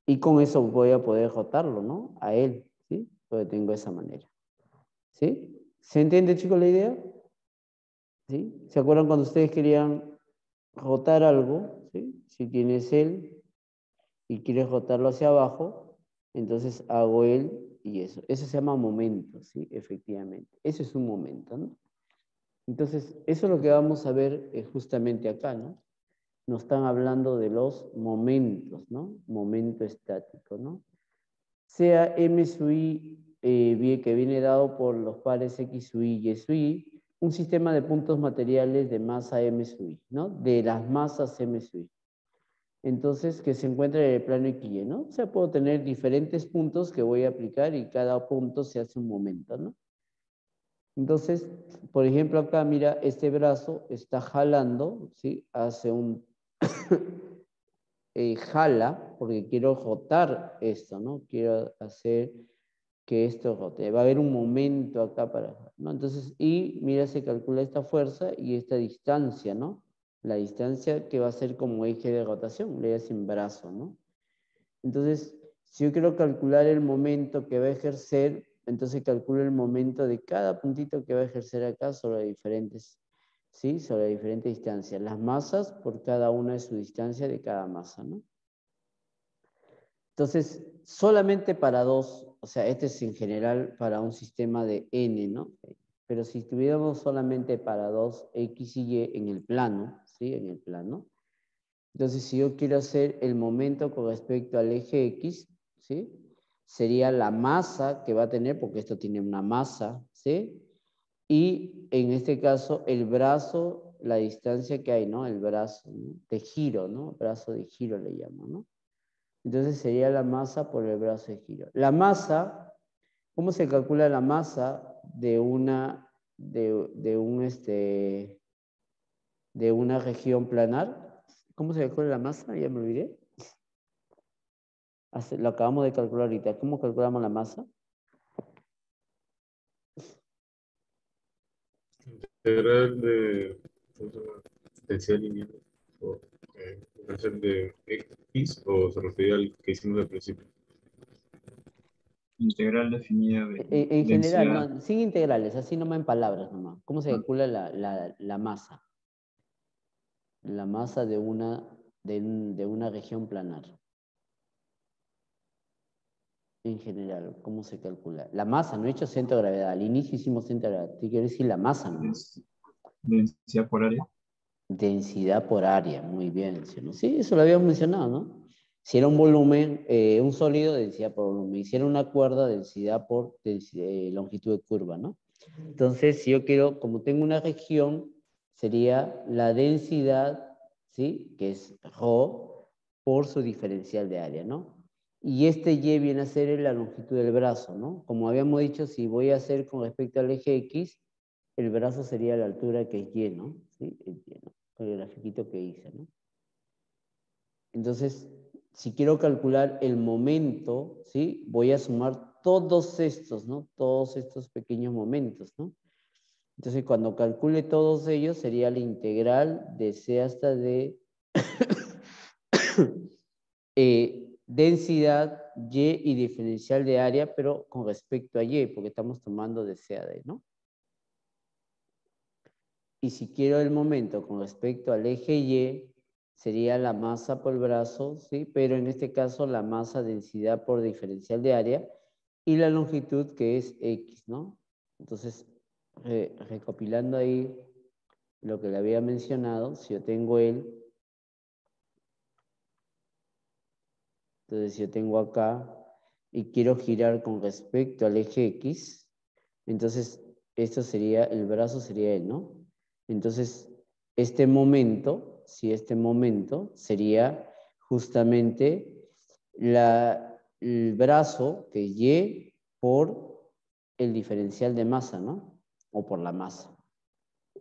Y con eso voy a poder rotarlo, ¿no? A él, ¿sí? Porque tengo esa manera. ¿Sí? ¿Se entiende, chicos, la idea? ¿Sí? ¿Se acuerdan cuando ustedes querían rotar algo? ¿Sí? Si tienes él y quieres rotarlo hacia abajo, entonces hago él y eso. Eso se llama momento, ¿sí? Efectivamente. Eso es un momento, ¿no? Entonces, eso es lo que vamos a ver justamente acá, ¿no? Nos están hablando de los momentos, ¿no? Momento estático, ¿no? Sea M sub I, que viene dado por los pares X sub I y Y sub I, un sistema de puntos materiales de masa M sub I, ¿no? De las masas M sub I. Entonces, que se encuentra en el plano XY, ¿no? O sea, puedo tener diferentes puntos que voy a aplicar y cada punto se hace un momento, ¿no? Entonces, por ejemplo, acá, mira, este brazo está jalando, ¿sí? Hace un... jala, porque quiero rotar esto, ¿no? Quiero hacer que esto rote. Va a haber un momento acá para... ¿no? Entonces, y mira, se calcula esta fuerza y esta distancia, ¿no? La distancia que va a ser como eje de rotación, le hacen brazo, ¿no? Entonces, si yo quiero calcular el momento que va a ejercer, entonces calculo el momento de cada puntito que va a ejercer acá sobre diferentes, ¿sí? Sobre diferentes distancias. Las masas por cada una de su distancia de cada masa, ¿no? Entonces, solamente para dos, o sea, este es en general para un sistema de n, ¿no? Pero si tuviéramos solamente para dos x y y en el plano, ¿sí? En el plano. Entonces, si yo quiero hacer el momento con respecto al eje X, ¿sí? Sería la masa que va a tener, porque esto tiene una masa, ¿sí? Y en este caso, el brazo, la distancia que hay, ¿no? El brazo, ¿no? De giro, ¿no? Brazo de giro le llamo, ¿no? Entonces sería la masa por el brazo de giro. La masa, ¿cómo se calcula la masa de de una región planar? ¿Cómo se calcula la masa? Ya me olvidé. Lo acabamos de calcular ahorita. ¿Cómo calculamos la masa? Integral de, ¿cómo se llama? Potencial lineal, o diferencial de X, o se refiere al que hicimos al principio. Integral definida de En general, densidad. no, sin integrales, así nomás en palabras nomás. ¿Cómo se calcula la masa? La masa de una región planar. En general, ¿cómo se calcula? La masa, no he hecho centro de gravedad. Al inicio hicimos centro de gravedad. Te quiero decir la masa nomás. Densidad por área. Densidad por área, muy bien. ¿Sí, no? Sí, eso lo habíamos mencionado, ¿no? Si era un volumen, un sólido, densidad por volumen. Si era una cuerda, densidad por longitud de curva, ¿no? Entonces, si yo quiero, como tengo una región, sería la densidad, ¿sí? Que es ρ por su diferencial de área, ¿no? Y este y viene a ser la longitud del brazo, ¿no? Como habíamos dicho, si voy a hacer con respecto al eje X, el brazo sería la altura que es y, ¿no? ¿Sí? El y, ¿no? Con el grafiquito que hice, ¿no? Entonces, si quiero calcular el momento, ¿sí? Voy a sumar todos estos, ¿no? Todos estos pequeños momentos, ¿no? Entonces, cuando calcule todos ellos, sería la integral de C hasta D densidad Y y diferencial de área, pero con respecto a Y, porque estamos tomando de C a D, ¿no? Y si quiero el momento con respecto al eje Y, sería la masa por el brazo, ¿sí? Pero en este caso la masa densidad por diferencial de área y la longitud que es X, ¿no? Entonces, recopilando ahí lo que le había mencionado, si yo tengo entonces si yo tengo acá y quiero girar con respecto al eje X, entonces esto sería, el brazo sería él, ¿no? Entonces, este momento, si este momento sería justamente el brazo que es Y por el diferencial de masa, ¿no? O por la masa.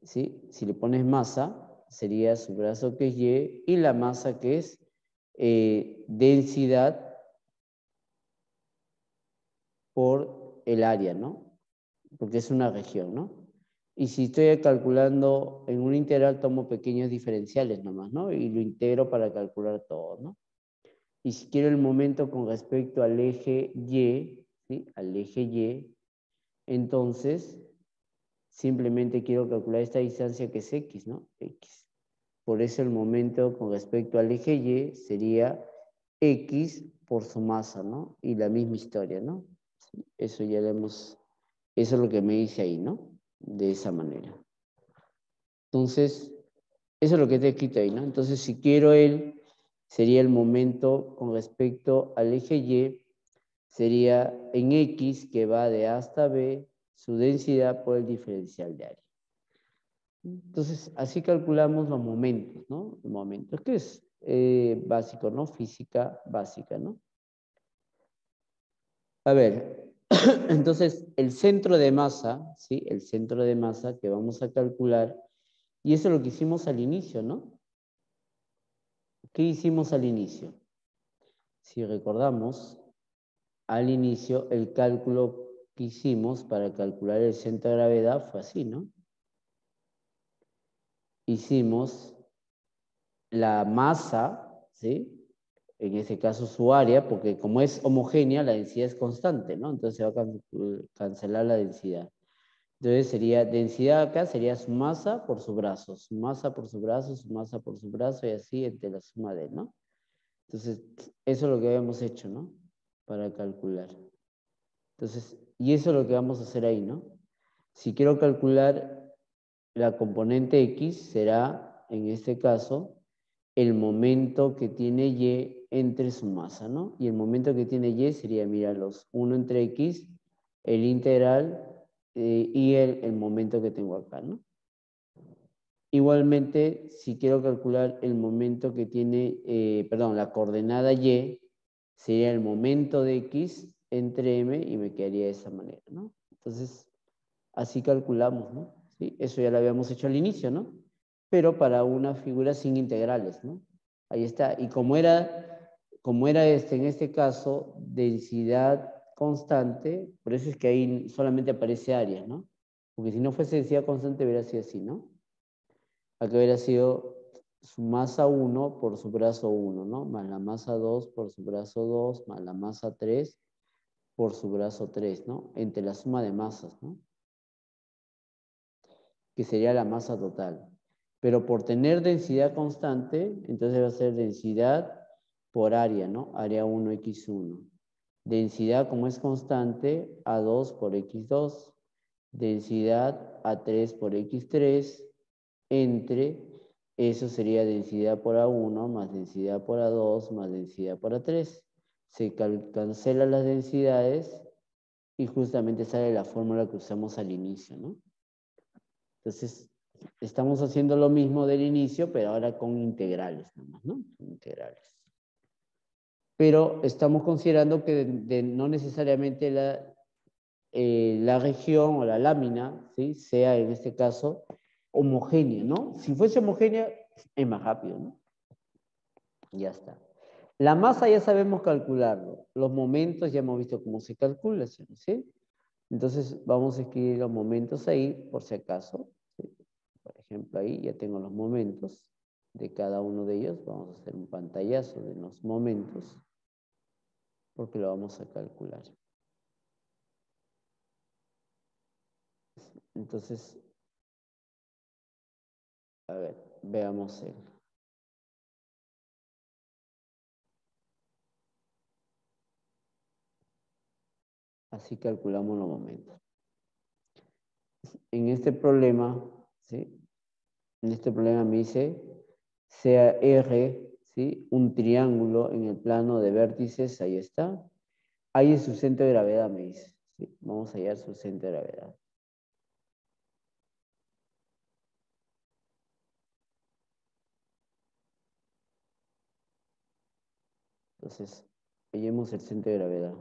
¿Sí? Si le pones masa, sería su brazo que es Y y la masa que es densidad por el área, ¿no? Porque es una región, ¿no? Y si estoy calculando en un integral, tomo pequeños diferenciales nomás, ¿no? Y lo integro para calcular todo, ¿no? Y si quiero el momento con respecto al eje Y, ¿sí? Al eje Y, entonces simplemente quiero calcular esta distancia que es X, ¿no? X. Por eso el momento con respecto al eje Y sería X por su masa, ¿no? Y la misma historia, ¿no? Eso ya lo hemos, eso es lo que me dice ahí, ¿no? De esa manera. Entonces, eso es lo que te he escrito ahí, ¿no? Entonces, si quiero sería el momento con respecto al eje Y, sería en X, que va de A hasta B, su densidad por el diferencial de área. Entonces, así calculamos los momentos, ¿no? Los momentos, que es básico, ¿no? Física básica, ¿no? A ver, entonces el centro de masa, ¿sí? El centro de masa que vamos a calcular, y eso es lo que hicimos al inicio, ¿no? ¿Qué hicimos al inicio? Si recordamos, al inicio el cálculo que hicimos para calcular el centro de gravedad fue así, ¿no? Hicimos la masa, ¿sí? En este caso su área, porque como es homogénea, la densidad es constante, ¿no? Entonces se va a cancelar la densidad. Entonces sería, densidad acá sería su masa por su brazo, su masa por su brazo, su masa por su brazo, y así entre la suma de, ¿no? Entonces, eso es lo que habíamos hecho, ¿no? Para calcular. Entonces, y eso es lo que vamos a hacer ahí, ¿no? Si quiero calcular la componente X, será, en este caso, el momento que tiene Y entre su masa, ¿no? Y el momento que tiene Y sería, mira, los 1 entre X, el integral y el momento que tengo acá, ¿no? Igualmente, si quiero calcular el momento que tiene, la coordenada y, sería el momento de x entre m y me quedaría de esa manera, ¿no? Entonces, así calculamos, ¿no? ¿Sí? Eso ya lo habíamos hecho al inicio, ¿no? Pero para una figura sin integrales, ¿no? Ahí está. Y como era en este caso, densidad constante, por eso es que ahí solamente aparece área, ¿no? Porque si no fuese densidad constante, hubiera sido así, ¿no? Aquí hubiera sido su masa 1 por su brazo 1, ¿no? Más la masa 2 por su brazo 2, más la masa 3 por su brazo 3, ¿no? Entre la suma de masas, ¿no? Que sería la masa total. Pero por tener densidad constante, entonces va a ser densidad por área, ¿no? Área 1x1. Densidad, como es constante, A2 por x2. Densidad A3 por x3 entre, eso sería densidad por A1 más densidad por A2 más densidad por A3. Se cancelan las densidades y justamente sale la fórmula que usamos al inicio, ¿no? Entonces, estamos haciendo lo mismo del inicio, pero ahora con integrales, ¿no? Integrales. Pero estamos considerando que no necesariamente la región o la lámina, ¿sí? Sea en este caso homogénea, ¿no? Si fuese homogénea, es más rápido, ¿no? Ya está. La masa ya sabemos calcularlo. Los momentos ya hemos visto cómo se calcula, ¿sí? Entonces vamos a escribir los momentos ahí, por si acaso. ¿Sí? Por ejemplo, ahí ya tengo los momentos de cada uno de ellos. Vamos a hacer un pantallazo de los momentos, porque lo vamos a calcular. Entonces, a ver, veamos el. Así calculamos los momentos. En este problema, ¿sí? En este problema me dice, sea R, ¿sí? Un triángulo en el plano de vértices, ahí está. Ahí es su centro de gravedad, me dice. ¿Sí? Vamos a hallar su centro de gravedad. Entonces, hallemos el centro de gravedad.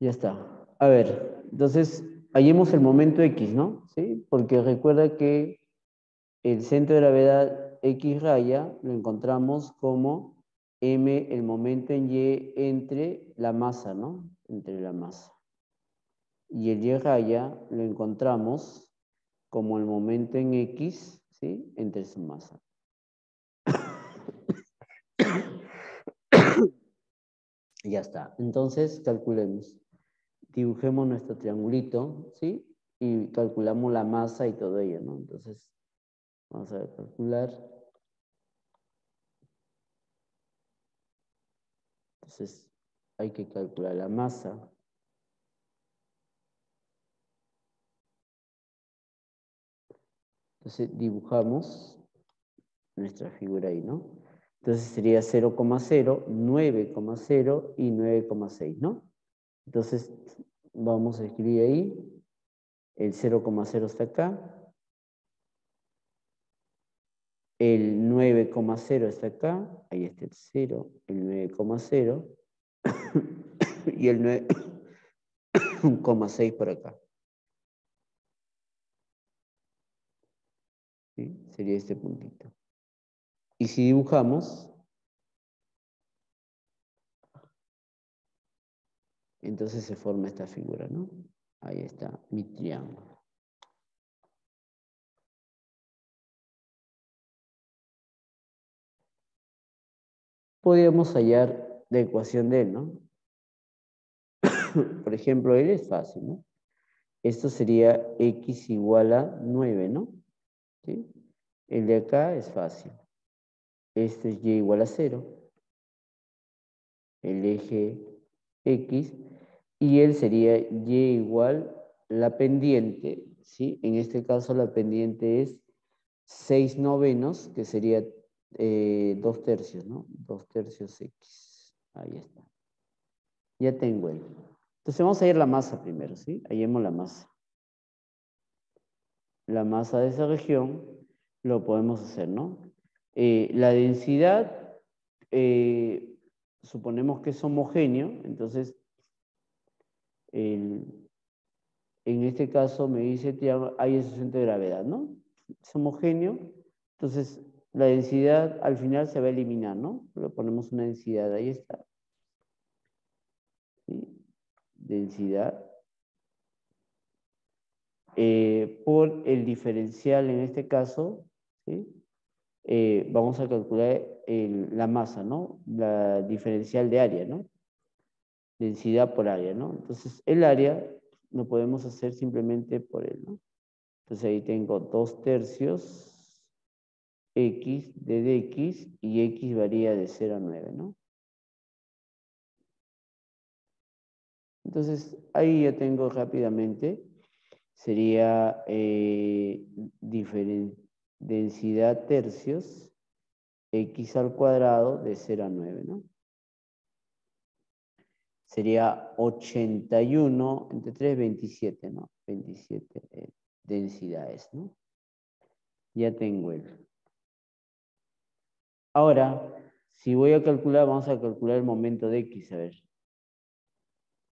Ya está. A ver, entonces, hallemos el momento X, ¿no? ¿Sí? Porque recuerda que el centro de gravedad X raya lo encontramos como M, el momento en Y entre la masa, ¿no? Entre la masa. Y el Y raya lo encontramos como el momento en X, ¿sí? Entre su masa. Ya está. Entonces, calculemos. Dibujemos nuestro triangulito, ¿sí? Y calculamos la masa y todo ello, ¿no? Entonces, vamos a calcular. Entonces, hay que calcular la masa. Entonces, dibujamos nuestra figura ahí, ¿no? Entonces, sería 0,0, 9,0 y 9,6, ¿no? Entonces, vamos a escribir ahí. El 0,0 está acá. El 9,0 está acá. Ahí está el 0, el 9,0 y el 9,6 por acá. ¿Sí? Sería este puntito. Y si dibujamos, entonces se forma esta figura, ¿no? Ahí está mi triángulo. Podríamos hallar la ecuación de él, ¿no? Por ejemplo, él es fácil, ¿no? Esto sería x igual a 9, ¿no? ¿Sí? El de acá es fácil. Este es y igual a 0. El eje x. Y él sería y igual la pendiente, ¿sí? En este caso la pendiente es 6/9, que sería 2 tercios, ¿no? 2 tercios X. Ahí está. Ya tengo el. Entonces vamos a ir a la masa primero, ¿sí? Hallemos la masa. La masa de esa región lo podemos hacer, ¿no? La densidad, suponemos que es homogéneo, entonces en este caso me dice hay ese centro de gravedad, ¿no? Es homogéneo, entonces la densidad al final se va a eliminar, ¿no? Le ponemos una densidad, ahí está. ¿Sí? Densidad. Por el diferencial en este caso, ¿sí? Vamos a calcular la masa, ¿no? La diferencial de área, ¿no? Densidad por área, ¿no? Entonces, el área lo podemos hacer simplemente por él, ¿no? Entonces, ahí tengo 2 tercios X de dx y X varía de 0 a 9, ¿no? Entonces, ahí ya tengo rápidamente, sería densidad tercios X al cuadrado de 0 a 9, ¿no? Sería 81 entre 3, 27, ¿no? 27 densidades, ¿no? Ya tengo el. Ahora, si voy a calcular, vamos a calcular el momento de X, a ver.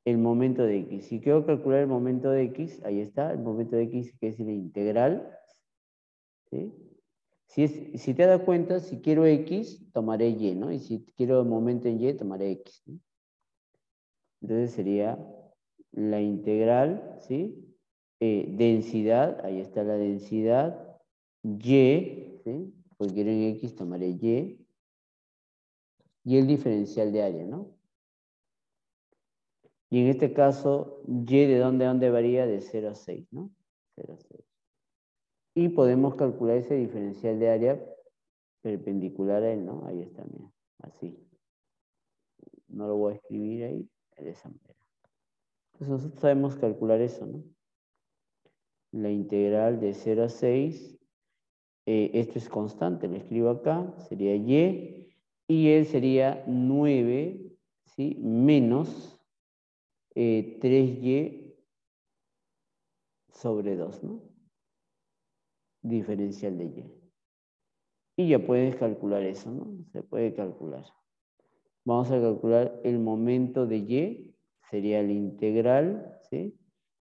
El momento de X. Si quiero calcular el momento de X, ahí está, el momento de X que es la integral. ¿Sí? Si te das cuenta, si quiero X, tomaré Y, ¿no? Y si quiero el momento en Y, tomaré X, ¿no? Entonces sería la integral, ¿sí? Densidad, ahí está la densidad, Y, ¿sí? Porque quiero en X, tomaré Y. Y el diferencial de área, ¿no? Y en este caso, Y de dónde a dónde varía de 0 a 6, ¿no? 0 a 6. Y podemos calcular ese diferencial de área perpendicular a él, ¿no? Ahí está, mira, así. No lo voy a escribir ahí, de esa manera. Entonces nosotros sabemos calcular eso, ¿no? La integral de 0 a 6, esto es constante, lo escribo acá, sería Y, y él sería 9, ¿sí? Menos 3Y sobre 2, ¿no? Diferencial de Y. Y ya puedes calcular eso, ¿no? Se puede calcular. Vamos a calcular el momento de Y, sería la integral, ¿sí?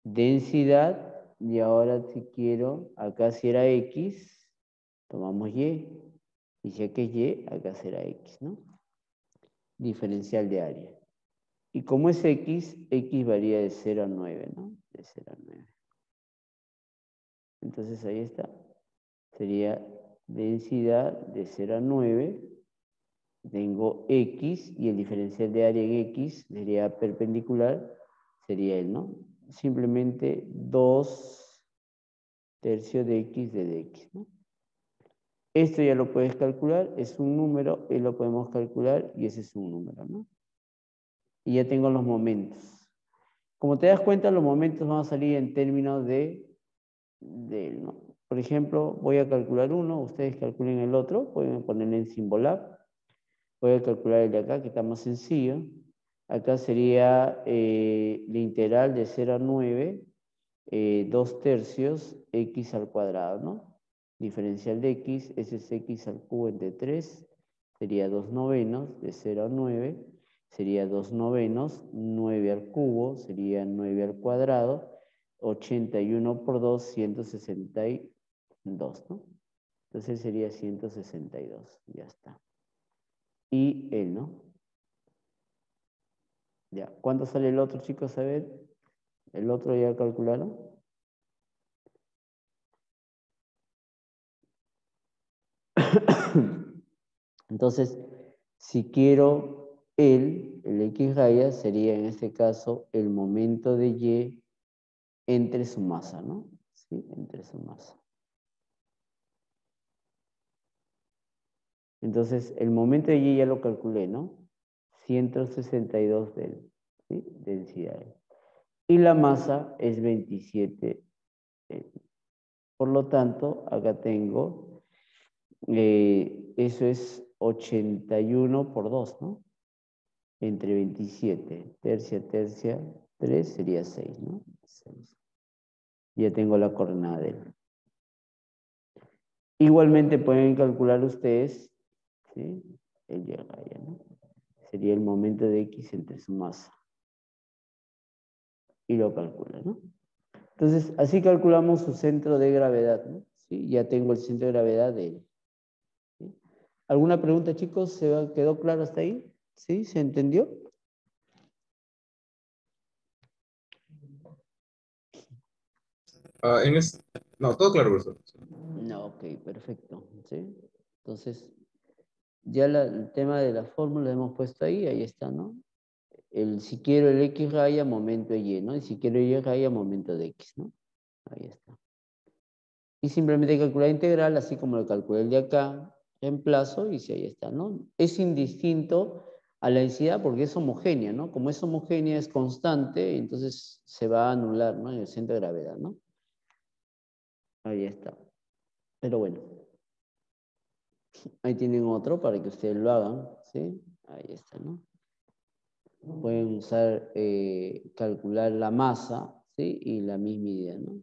Densidad, y ahora si quiero, acá si era X, tomamos Y, y si aquí es Y, acá será X, ¿no? Diferencial de área. Y como es X, X varía de 0 a 9, ¿no? De 0 a 9. Entonces ahí está. Sería densidad de 0 a 9. Tengo X y el diferencial de área en X sería perpendicular, sería él, ¿no? Simplemente 2 tercios de X de dx, ¿no? Esto ya lo puedes calcular, es un número, y lo podemos calcular y ese es un número, ¿no? Y ya tengo los momentos. Como te das cuenta, los momentos van a salir en términos de él, ¿no? Por ejemplo, voy a calcular uno, ustedes calculen el otro, pueden ponerle en Symbolab. Voy a calcular el de acá, que está más sencillo. Acá sería la integral de 0 a 9, 2 tercios, X al cuadrado, ¿no? Diferencial de X, ese es X al cubo entre 3, sería 2 novenos, de 0 a 9, sería 2 novenos, 9 al cubo, sería 9 al cuadrado, 81 por 2, 162, ¿no? Entonces sería 162, ya está. Y él, ¿no? Ya. ¿Cuánto sale el otro, chicos? A ver. ¿El otro ya calcularon? Entonces, si quiero el X raya, sería en este caso el momento de Y entre su masa, ¿no? Sí, entre su masa. Entonces, el momento de Y ya lo calculé, ¿no? 162 de él, ¿sí? Densidades. Y la masa es 27. Por lo tanto, acá tengo Eso es 81 por 2, ¿no? Entre 27. Tercia, 3 sería 6, ¿no? 6. Ya tengo la coordenada de él. Igualmente pueden calcular ustedes, ¿sí? El y raya, ¿no? Sería el momento de X entre su masa. Y lo calculan, ¿no? Entonces, así calculamos su centro de gravedad, ¿no? ¿Sí? Ya tengo el centro de gravedad de él. ¿Sí? ¿Alguna pregunta, chicos? ¿Quedó claro hasta ahí? ¿Sí? ¿Se entendió? No, todo claro, profesor. No, ok, perfecto. ¿Sí? Entonces, ya el tema de la fórmula hemos puesto ahí está, ¿no? Si quiero el X raya, momento Y, ¿no? Y si quiero Y raya, momento de X, ¿no? Ahí está. Y simplemente calcular integral, así como lo calculé el de acá, reemplazo y si ahí está, ¿no? Es indistinto a la densidad porque es homogénea, ¿no? Como es homogénea, es constante, entonces se va a anular, ¿no? En el centro de gravedad, ¿no? Ahí está. Pero bueno, ahí tienen otro para que ustedes lo hagan, ¿sí? Ahí está, ¿no? Pueden usar, calcular la masa, ¿sí? Y la misma idea, ¿no?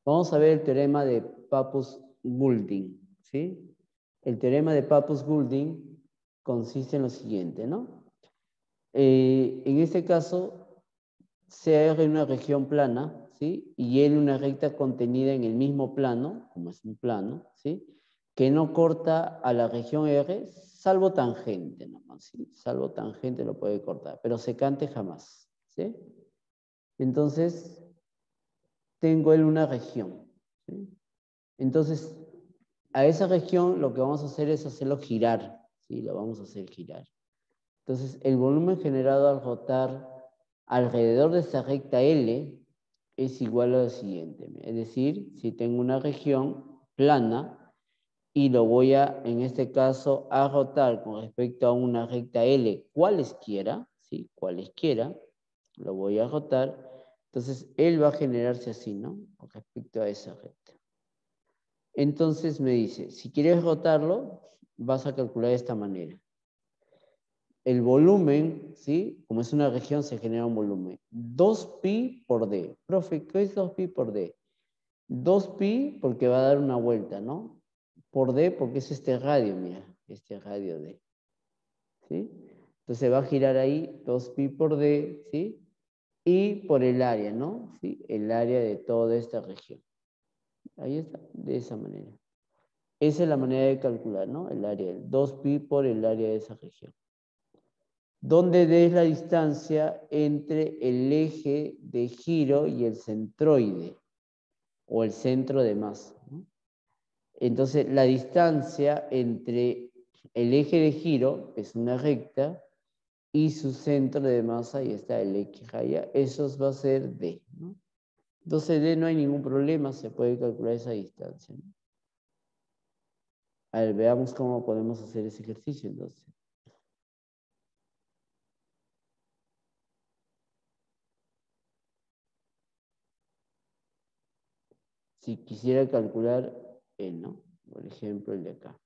Vamos a ver el teorema de Pappus-Goulding, ¿sí? El teorema de Pappus-Goulding consiste en lo siguiente, ¿no? En este caso, CR en una región plana, ¿sí? Y L una recta contenida en el mismo plano, como es un plano, ¿sí? Que no corta a la región R, salvo tangente, nomás, ¿sí? Salvo tangente lo puede cortar, pero secante jamás, ¿sí? Entonces, tengo L una región, ¿sí? Entonces, a esa región lo que vamos a hacer es hacerlo girar, ¿sí? Lo vamos a hacer girar. Entonces, el volumen generado al rotar alrededor de esa recta L es igual a lo siguiente. Es decir, si tengo una región plana y lo voy a, en este caso, a rotar con respecto a una recta L cualesquiera, ¿sí? Cualesquiera, lo voy a rotar. Entonces, él va a generarse así, ¿no? Con respecto a esa recta. Entonces me dice, si quieres rotarlo, vas a calcular de esta manera. El volumen, ¿sí? Como es una región, se genera un volumen. 2pi por d. Profe, ¿qué es 2pi por d? 2pi porque va a dar una vuelta, ¿no? Por d porque es este radio, mira, este radio d. ¿Sí? Entonces va a girar ahí 2pi por d, ¿sí? Y por el área, ¿no? ¿Sí? El área de toda esta región. Ahí está, de esa manera. Esa es la manera de calcular, ¿no? El área, 2pi por el área de esa región. Donde D es la distancia entre el eje de giro y el centroide, o el centro de masa, ¿no? Entonces, la distancia entre el eje de giro, que es una recta, y su centro de masa, ahí está el X raya, eso va a ser D, ¿no? Entonces, D no hay ningún problema, se puede calcular esa distancia, ¿no? A ver, veamos cómo podemos hacer ese ejercicio, entonces. Si quisiera calcular el, ¿no? Por ejemplo, el de acá.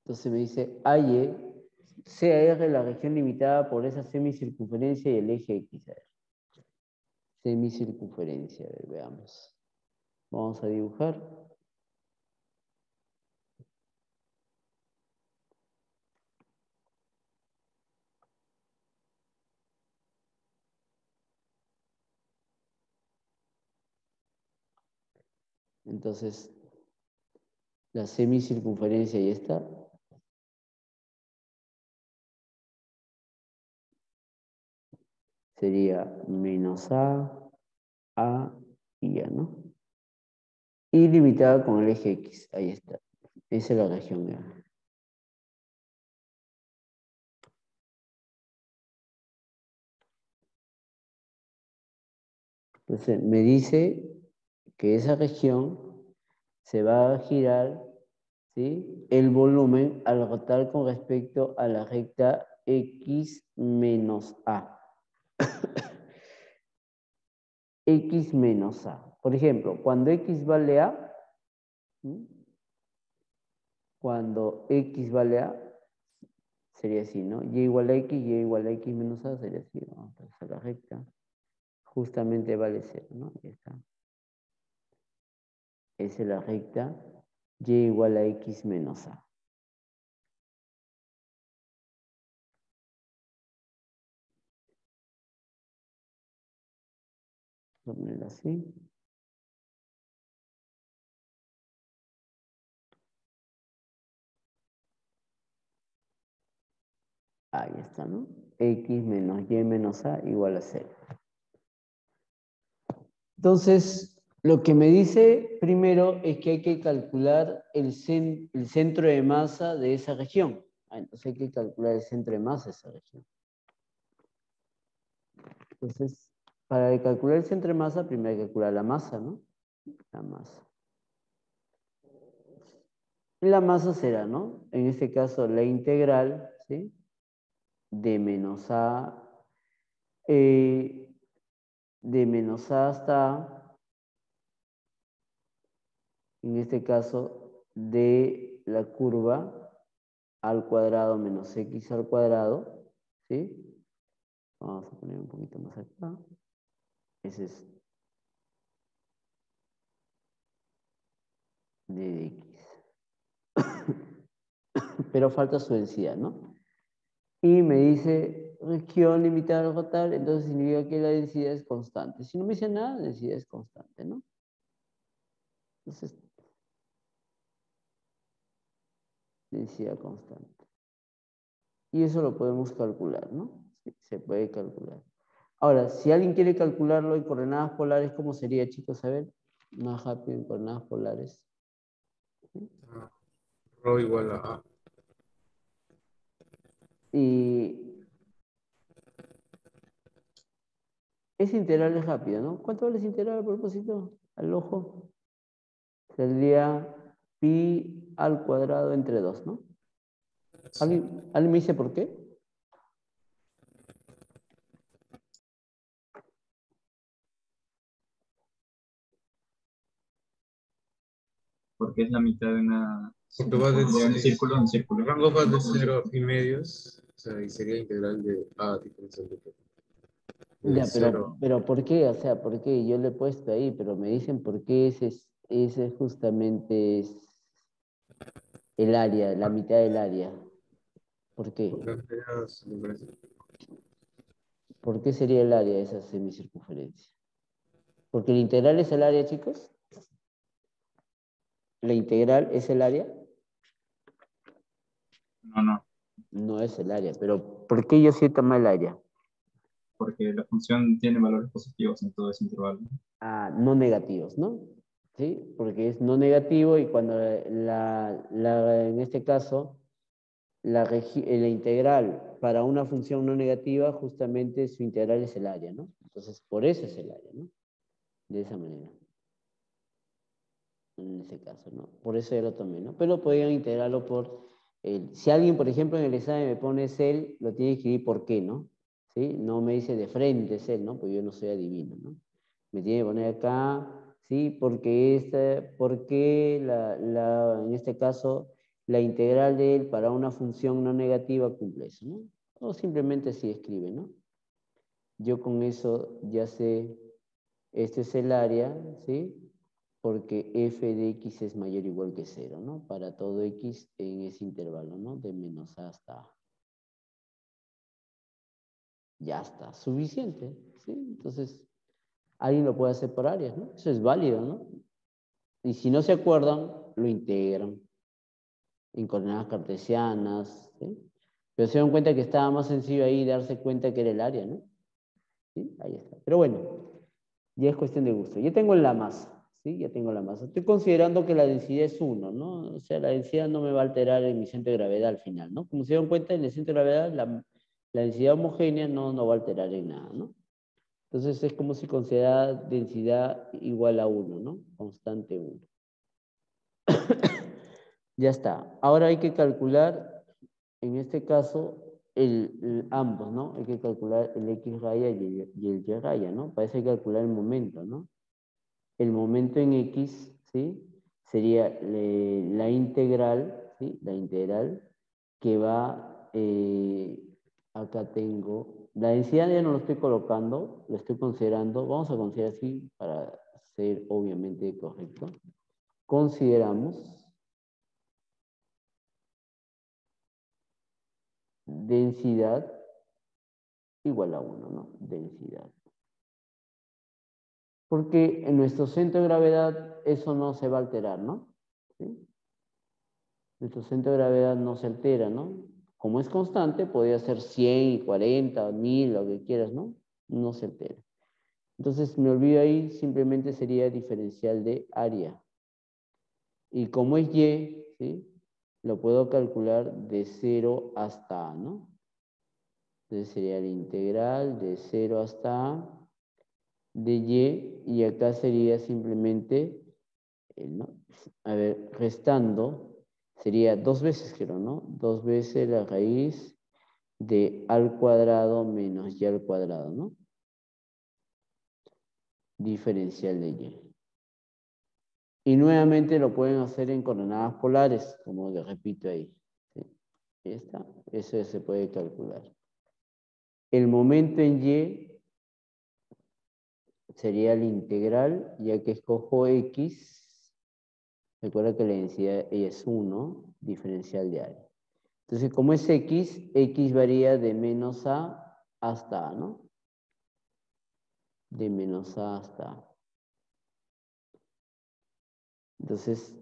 Entonces me dice AY, CAR la región limitada por esa semicircunferencia y el eje X. A ver. Semicircunferencia, a ver, veamos. Vamos a dibujar. Entonces, la semicircunferencia ahí está. Sería menos A y A, ¿no? Y limitada con el eje X, ahí está. Esa es la región A. Entonces, me dice que esa región se va a girar, ¿sí? El volumen al rotar con respecto a la recta X menos A. X menos A. Por ejemplo, cuando X vale A, ¿sí? Cuando X vale A, sería así, ¿no? Y igual a X, Y igual a X menos A, sería así. Vamos a hacer la recta. Justamente vale 0, ¿no? Ahí está. Esa es la recta. Y igual a X menos A. Voy a ponerlo así. Ahí está, ¿no? X menos Y menos A igual a 0. Entonces, lo que me dice primero es que hay que calcular el centro de masa de esa región. Entonces hay que calcular el centro de masa de esa región. Entonces, para calcular el centro de masa, primero hay que calcular la masa, ¿no? La masa. Y la masa será, ¿no? En este caso, la integral, ¿sí? De menos A, de menos A hasta A, en este caso, de la curva al cuadrado menos X al cuadrado, ¿sí? Vamos a poner un poquito más acá. Ese es de X. Pero falta su densidad, ¿no? Y me dice región limitada al rotar, entonces significa que la densidad es constante. Si no me dice nada, la densidad es constante, ¿no? Entonces, densidad constante. Y eso lo podemos calcular, ¿no? Sí, se puede calcular. Ahora, si alguien quiere calcularlo en coordenadas polares, ¿cómo sería, chicos? A ver, más rápido en coordenadas polares. ¿Sí? Rho igual a A. Y ese integral es rápido, ¿no? ¿Cuánto vale ese integral a propósito? Al ojo. Sería pi al cuadrado entre 2, ¿no? ¿Alguien me dice por qué? Porque es la mitad de una Porque va de de un círculo a un el círculo. rango va de 0 a pi medios, o sea, y sería integral de A diferencial de P. De Ya, 0. pero ¿por qué? O sea, ¿por qué? Yo le he puesto ahí, pero me dicen por qué ese justamente es el área, la mitad del área. ¿Por qué? Porque antes me parece. ¿Por qué sería el área de esa semicircunferencia? Porque la integral es el área, chicos. La integral es el área. No, No es el área, pero ¿por qué yo siento mal el área? porque la función tiene valores positivos en todo ese intervalo. No negativos, ¿no? ¿Sí? Porque es no negativo y cuando en este caso, la integral para una función no negativa, justamente su integral es el área, ¿no? Entonces, por eso es el área, ¿no? De esa manera. En ese caso, ¿no? Por eso ya lo tomé, ¿no? Pero podrían integrarlo por si alguien, por ejemplo, en el examen me pone cel, lo tiene que escribir por qué, ¿no? ¿Sí? No me dice de frente cel, ¿no? Porque yo no soy adivino, ¿no? Me tiene que poner acá, ¿sí? Porque en este caso, la integral de él para una función no negativa cumple eso, ¿no? O simplemente así escribe, ¿no? Yo con eso ya sé, este es el área, ¿sí? Porque f de x es mayor o igual que 0, ¿no? Para todo x en ese intervalo, ¿no? De menos a hasta a. Ya está, suficiente, ¿sí? Entonces, alguien lo puede hacer por áreas, ¿no? Eso es válido, ¿no? Y si no se acuerdan, lo integran en coordenadas cartesianas, ¿sí? Pero se dan cuenta que estaba más sencillo ahí darse cuenta que era el área, ¿no? ¿Sí? Ahí está. Pero bueno, ya es cuestión de gusto. Ya tengo la masa, ¿sí? Ya tengo la masa. Estoy considerando que la densidad es 1, ¿no? O sea, la densidad no me va a alterar en mi centro de gravedad al final, ¿no? Como se dan cuenta, en el centro de gravedad la densidad homogénea no va a alterar en nada, ¿no? Entonces es como si considerara densidad igual a 1, ¿no? Constante 1. Ya está. Ahora hay que calcular, en este caso, ambos, ¿no? Hay que calcular el X raya y el Y raya, ¿no? Para eso hay que calcular el momento, ¿no? El momento en X, ¿sí? Sería la integral, ¿sí? La integral que va, acá tengo, la densidad ya no lo estoy colocando, lo estoy considerando, vamos a considerar así para ser obviamente correcto. Consideramos densidad igual a 1, ¿no? Densidad. Porque en nuestro centro de gravedad eso no se va a alterar, ¿no? ¿Sí? Nuestro centro de gravedad no se altera, ¿no? Como es constante, podría ser 100, 40, 1000, lo que quieras, ¿no? No se altera. Entonces, me olvido ahí, simplemente sería diferencial de área. Y como es Y, ¿sí? Lo puedo calcular de 0 hasta A, ¿no? Entonces sería la integral de 0 hasta A de Y acá sería simplemente, ¿no? A ver, restando, sería 2 veces, creo, ¿no? 2 veces la raíz de A al cuadrado menos Y al cuadrado, ¿no? Diferencial de Y. Y nuevamente lo pueden hacer en coordenadas polares, como le repito ahí. ¿Sí? Ahí está. Eso se puede calcular. El momento en Y sería la integral, ya que escojo X. Recuerda que la densidad es 1, diferencial de área. Entonces, como es X varía de menos A hasta A, ¿no? De menos A hasta A. Entonces,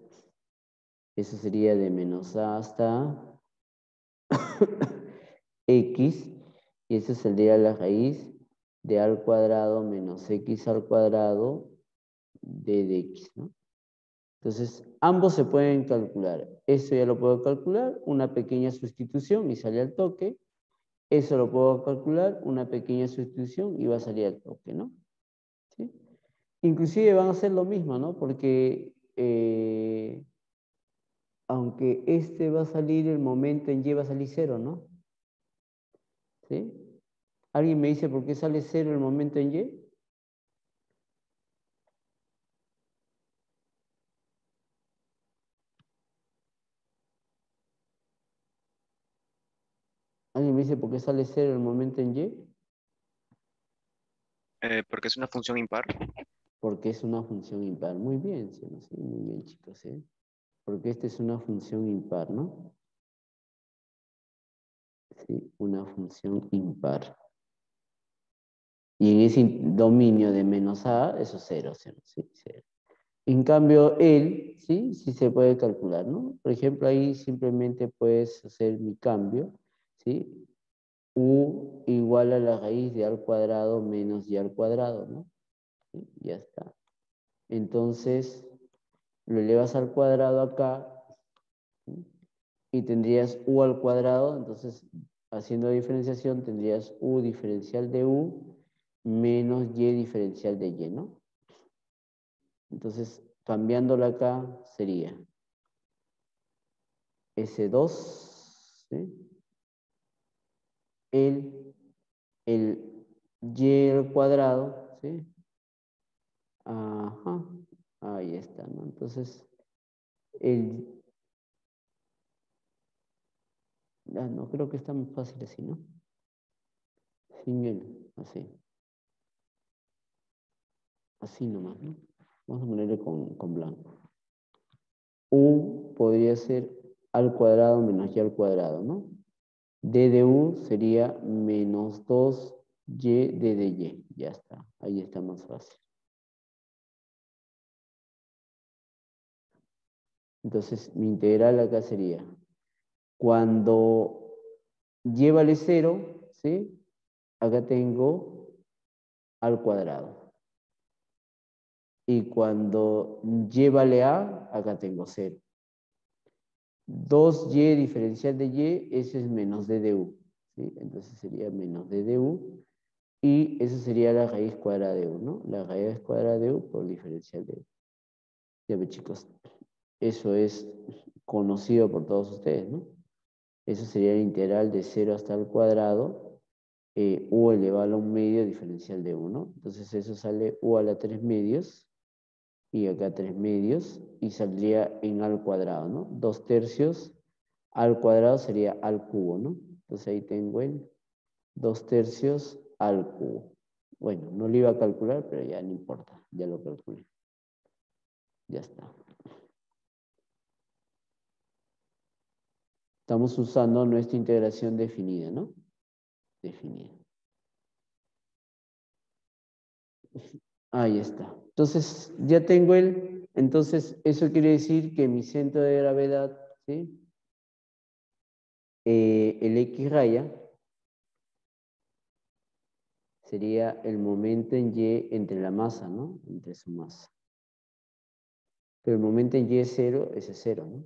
eso sería de menos A hasta A. X, y eso sería la raíz de A al cuadrado menos X al cuadrado de X, ¿no? Entonces, ambos se pueden calcular. Eso ya lo puedo calcular, una pequeña sustitución y sale al toque. Eso lo puedo calcular, una pequeña sustitución y va a salir al toque, ¿no? ¿Sí? Inclusive van a ser lo mismo, ¿no? Porque aunque este va a salir, el momento en Y va a salir 0, ¿no? ¿Sí? ¿Alguien me dice por qué sale 0 el momento en Y? ¿Alguien me dice por qué sale 0 el momento en Y? Porque es una función impar. Porque es una función impar. Muy bien, ¿sí? Muy bien, chicos, ¿eh? Porque esta es una función impar, ¿no? Sí, una función impar. Y en ese dominio de menos A, eso es 0, ¿sí? 0. En cambio, él, ¿sí? Sí se puede calcular, ¿no? Por ejemplo, ahí simplemente puedes hacer mi cambio, ¿sí? U igual a la raíz de A al cuadrado menos Y al cuadrado, ¿no? ¿Sí? Ya está. Entonces, lo elevas al cuadrado acá, ¿sí? Y tendrías U al cuadrado, entonces, haciendo diferenciación, tendrías U diferencial de U menos Y diferencial de Y, ¿no? Entonces, cambiándolo acá, sería S2, ¿sí? El Y al cuadrado, ¿sí? Ajá, ahí está, ¿no? Entonces, no, creo que está muy fácil así, ¿no? Sin él, así. Así nomás, ¿no? Vamos a ponerle con blanco. U podría ser al cuadrado menos Y al cuadrado, ¿no? D de U sería menos 2Y D de Y. Ya está, ahí está más fácil. Entonces, mi integral acá sería, cuando Y vale 0, ¿sí? Acá tengo al cuadrado. Y cuando Y vale A, acá tengo 0. 2Y diferencial de Y, eso es menos D de U. ¿Sí? Entonces sería menos D de U. Y eso sería la raíz cuadrada de U, ¿no? La raíz cuadrada de U por diferencial de U. Ya ve, chicos. Eso es conocido por todos ustedes, ¿no? Eso sería la integral de 0 hasta el cuadrado, u elevado a un medio diferencial de 1. Entonces eso sale u a la 3 medios, y acá 3 medios, y saldría en al cuadrado, ¿no? 2 tercios al cuadrado sería al cubo, ¿no? Entonces ahí tengo el 2 tercios al cubo. Bueno, no lo iba a calcular, pero ya no importa, ya lo calculé. Ya está. Estamos usando nuestra integración definida, ¿no? Definida. Ahí está. Entonces, ya tengo entonces, eso quiere decir que mi centro de gravedad, ¿sí? El X raya sería el momento en Y entre la masa, ¿no? Entre su masa. Pero el momento en Y es 0, ese es 0, ¿no?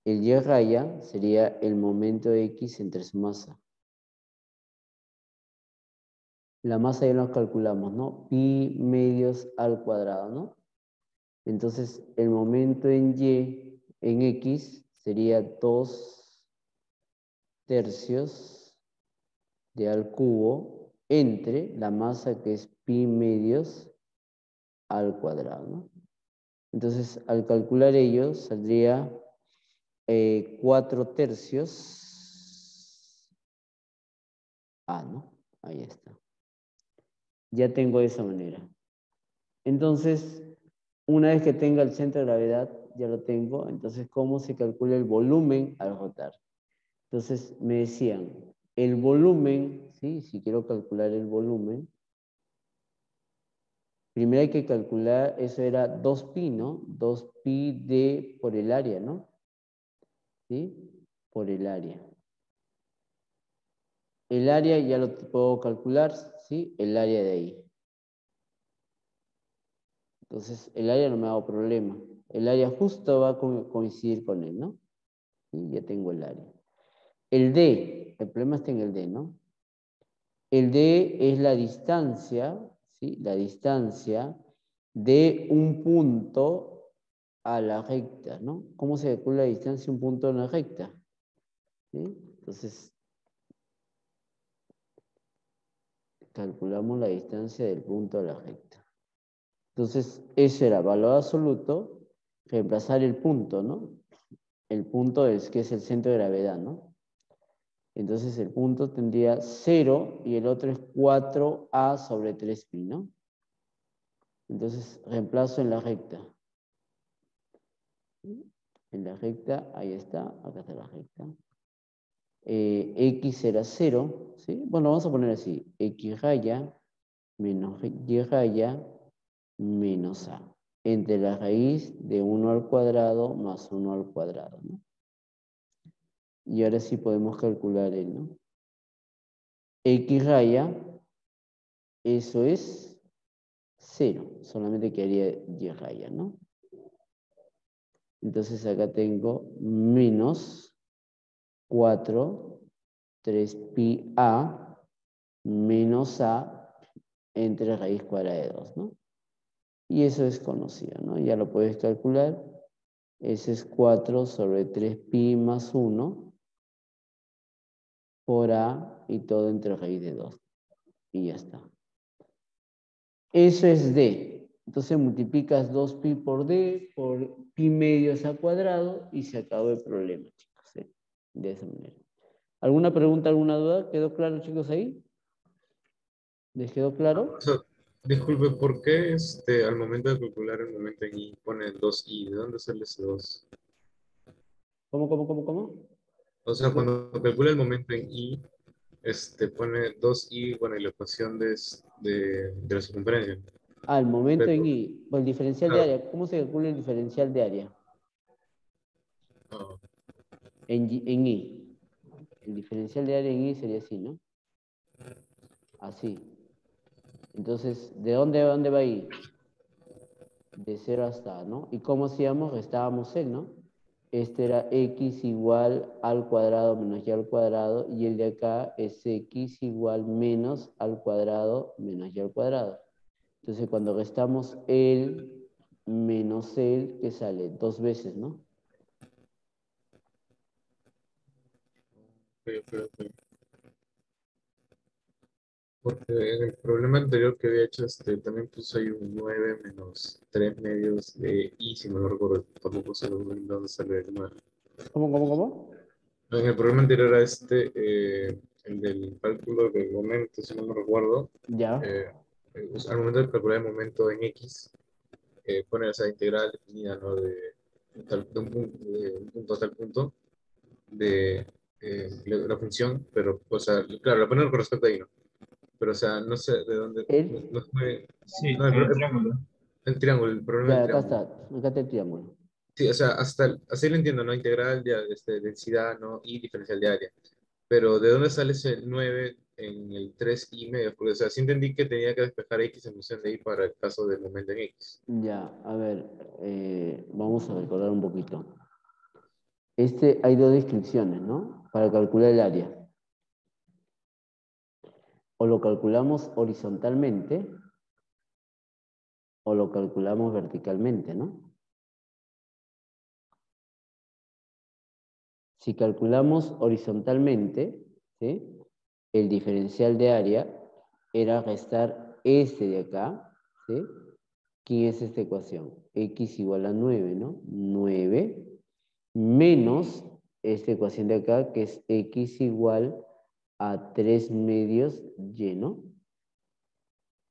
El Y raya sería el momento X entre su masa. La masa ya nos calculamos, ¿no? Pi medios al cuadrado, ¿no? Entonces, el momento en Y, en X, sería 2 tercios de al cubo entre la masa que es pi medios al cuadrado, ¿no? Entonces, al calcular ello, saldría 4 tercios A, ¿no? Ahí está. Ya tengo de esa manera. Entonces, una vez que tenga el centro de gravedad, ya lo tengo. Entonces, ¿cómo se calcula el volumen al rotar? Entonces, me decían, el volumen, ¿sí? Si quiero calcular el volumen, primero hay que calcular, eso era 2pi, ¿no? 2pi d por el área, ¿no? ¿Sí? Por el área. El área ya lo puedo calcular, ¿sí? El área de ahí. Entonces, el área no me hago problema. El área justo va a coincidir con él, ¿no? ¿Sí? Ya tengo el área. El D, el problema está en el D, ¿no? El D es la distancia, ¿sí? La distancia de un punto a la recta, ¿no? ¿Cómo se calcula la distancia de un punto a la recta? ¿Sí? Entonces, calculamos la distancia del punto a la recta. Entonces, eso era valor absoluto, reemplazar el punto, ¿no? El punto es que es el centro de gravedad, ¿no? Entonces el punto tendría 0 y el otro es 4a sobre 3pi, ¿no? Entonces reemplazo en la recta. En la recta, ahí está, acá está la recta. X era 0, ¿sí? Bueno, vamos a poner así, X raya menos Y raya menos A, entre la raíz de 1 al cuadrado más 1 al cuadrado, ¿no? Y ahora sí podemos calcular el, ¿no? X raya, eso es 0, solamente quedaría Y raya, ¿no? Entonces acá tengo menos 4, 3pi A menos A entre raíz cuadrada de 2, ¿no? Y eso es conocido, ¿no? Ya lo puedes calcular. Ese es 4 sobre 3pi más 1 por A y todo entre raíz de 2. Y ya está. Eso es D. Entonces multiplicas 2pi por D por pi medios al cuadrado y se acabó el problema, chicos. ¿Sí? De esa manera. ¿Alguna pregunta, alguna duda? ¿Quedó claro, chicos, ahí? ¿Les quedó claro? O sea, disculpe, ¿por qué al momento de calcular el momento en I pone 2i? ¿De dónde sale ese 2? ¿Cómo? O sea, cuando calcula el momento en I, pone 2i, bueno, y la ecuación de la circunferencia. El momento en Pero, I, o el diferencial de claro, área. ¿Cómo se calcula el diferencial de área? no, En I. El diferencial de área en I sería así, ¿no? Así. Entonces, ¿de dónde a dónde va I? De 0 hasta A, ¿no? ¿Y cómo hacíamos? Restábamos él, ¿no? Este era x igual al cuadrado menos y al cuadrado, y el de acá es x igual menos al cuadrado menos y al cuadrado. Entonces, cuando restamos el menos el que sale 2 veces, ¿no? Ok. Porque en el problema anterior que había hecho, también puse ahí un 9 menos 3 medios de y, si no lo recuerdo, tampoco sé dónde sale el 9. ¿Cómo? En el problema anterior a el del cálculo del momento, si no me recuerdo, Ya. eh, al momento de calcular el momento en X, pone esa integral definida, ¿no? De un punto a tal punto de la función, pero, o sea, claro, la pone con respecto a y, ¿no? Pero, o sea, no sé de dónde, El, no fue, Sí, no, en el triángulo. el triángulo, el problema del ya, triángulo. acá está el triángulo. Sí, o sea, así lo entiendo, ¿no? Integral de densidad, ¿no? Y diferencial de área. Pero ¿de dónde sale ese 9 en el 3 y medio? Porque, o sea, sí entendí que tenía que despejar X en función de Y para el caso del momento en X. Ya, a ver, vamos a recordar un poquito. Hay 2 descripciones, ¿no? Para calcular el área. O lo calculamos horizontalmente o lo calculamos verticalmente, ¿no? Si calculamos horizontalmente, ¿sí? El diferencial de área era restar este de acá, ¿sí? ¿Quién es esta ecuación? X igual a 9, ¿no? 9 menos esta ecuación de acá, que es X igual a 3 medios Y, ¿no?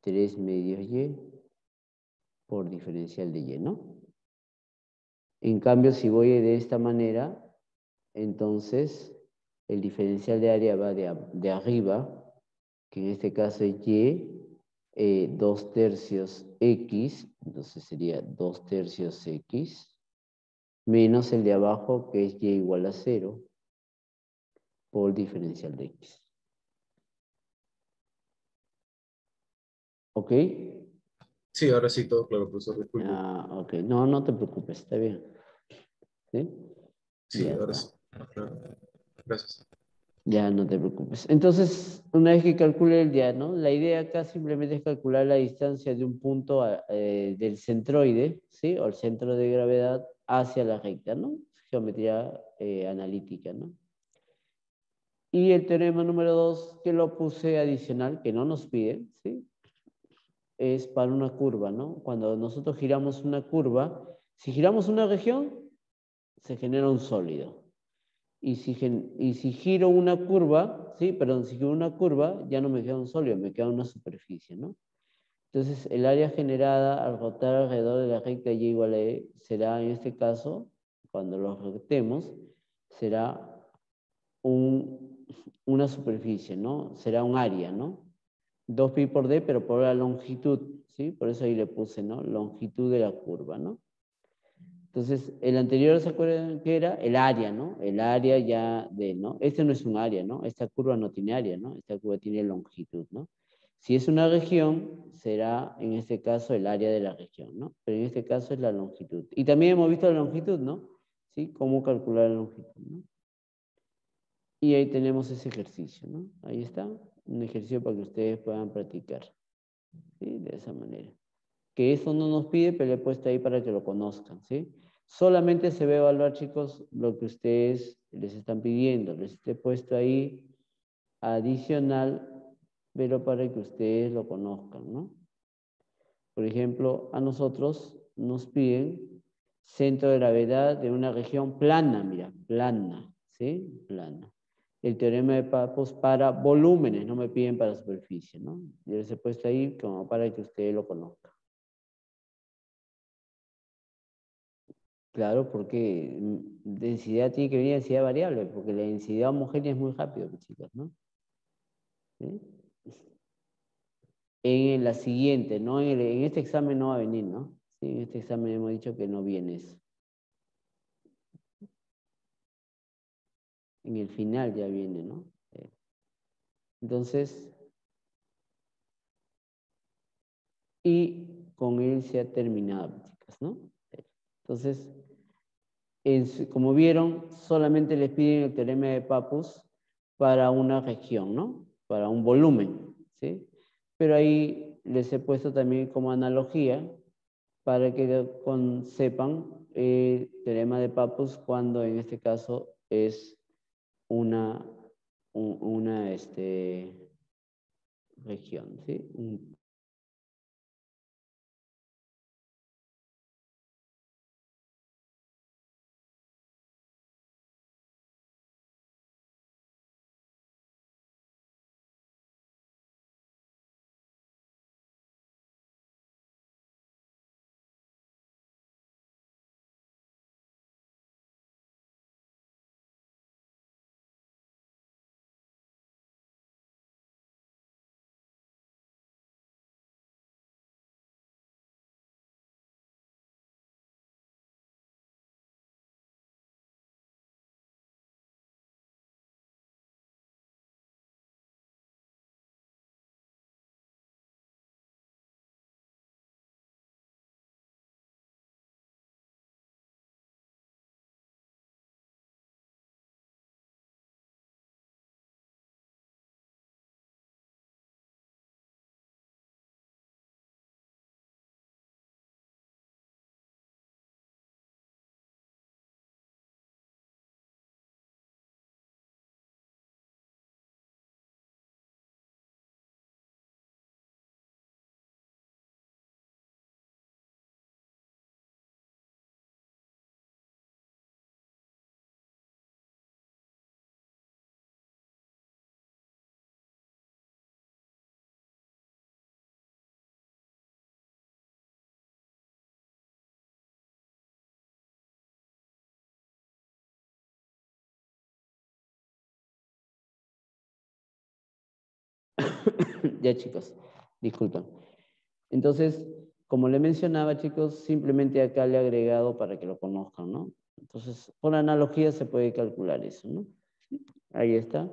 3 medios Y por diferencial de Y, ¿no? En cambio, si voy de esta manera, entonces el diferencial de área va de arriba, que en este caso es Y, 2 tercios X, entonces sería 2 tercios X, menos el de abajo, que es Y igual a 0, por diferencial de X. ¿Ok? Sí, ahora sí, todo claro, profesor, disculpe. Ah, ok. No, no te preocupes, está bien. ¿Sí? Sí, Ya ahora está. sí. Claro. Gracias. Ya no te preocupes. Entonces, una vez que calcule el día, ¿no? La idea acá simplemente es calcular la distancia de un punto del centroide, ¿sí? O el centro de gravedad hacia la recta, ¿no? Geometría analítica, ¿no? Y el teorema número 2, que lo puse adicional, que no nos pide, ¿sí? Es para una curva, ¿no? Cuando nosotros giramos una curva, si giramos una región, se genera un sólido. Y si giro una curva, ¿sí? Perdón, si giro una curva, ya no me queda un sólido, me queda una superficie, ¿no? Entonces, el área generada al rotar alrededor de la recta y igual a E será, en este caso, cuando lo rotemos, será una superficie, ¿no? Será un área, ¿no? 2pi por d, pero por la longitud, ¿sí? Por eso ahí le puse, ¿no? Longitud de la curva, ¿no? Entonces, el anterior, ¿se acuerdan qué era? El área, ¿no? El área ya de, ¿no? Este no es un área, ¿no? Esta curva no tiene área, ¿no? Esta curva tiene longitud, ¿no? Si es una región, será en este caso el área de la región, ¿no? Pero en este caso es la longitud. Y también hemos visto la longitud, ¿no? ¿Sí? Cómo calcular la longitud, ¿no? Y ahí tenemos ese ejercicio, ¿no? Ahí está, un ejercicio para que ustedes puedan practicar, ¿sí? De esa manera. Que eso no nos pide, pero le he puesto ahí para que lo conozcan, ¿sí? Solamente se va a evaluar, chicos, lo que ustedes les están pidiendo. Les he puesto ahí adicional, pero para que ustedes lo conozcan, ¿no? Por ejemplo, a nosotros nos piden centro de gravedad de una región plana, mira, plana, ¿sí? Plana. El teorema de Pappus para volúmenes, no me piden para superficie, ¿no? Yo les he puesto ahí como para que ustedes lo conozcan. Claro, porque densidad tiene que venir densidad variable, porque la densidad homogénea es muy rápido, pues, chicos, ¿no? ¿Sí? En la siguiente, ¿no? En este examen no va a venir, ¿no? Sí, en este examen hemos dicho que no viene eso. En el final ya viene, ¿no? Entonces, y con él se ha terminado, chicos, ¿no? Entonces, como vieron, solamente les piden el teorema de Pappus para una región, ¿no? Para un volumen, ¿sí? Pero ahí les he puesto también como analogía para que sepan el teorema de Pappus cuando en este caso es una región, ¿sí? Ya, chicos, disculpen. Entonces, como le mencionaba, chicos, simplemente acá le he agregado para que lo conozcan, ¿no? Entonces, por analogía se puede calcular eso, ¿no? Ahí está.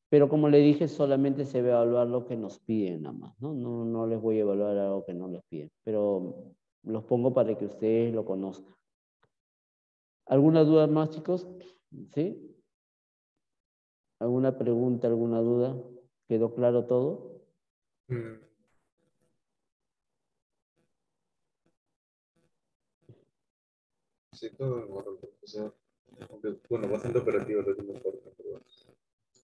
Pero como le dije, solamente se va a evaluar lo que nos piden nada más, ¿no? No les voy a evaluar algo que no les piden, pero los pongo para que ustedes lo conozcan. ¿Alguna duda más, chicos? ¿Sí? ¿Alguna pregunta, alguna duda? ¿Quedó claro todo? Mm, sí, todo en orden, profesor. Aunque, bueno, bastante operativo lo que me importa, pero bueno.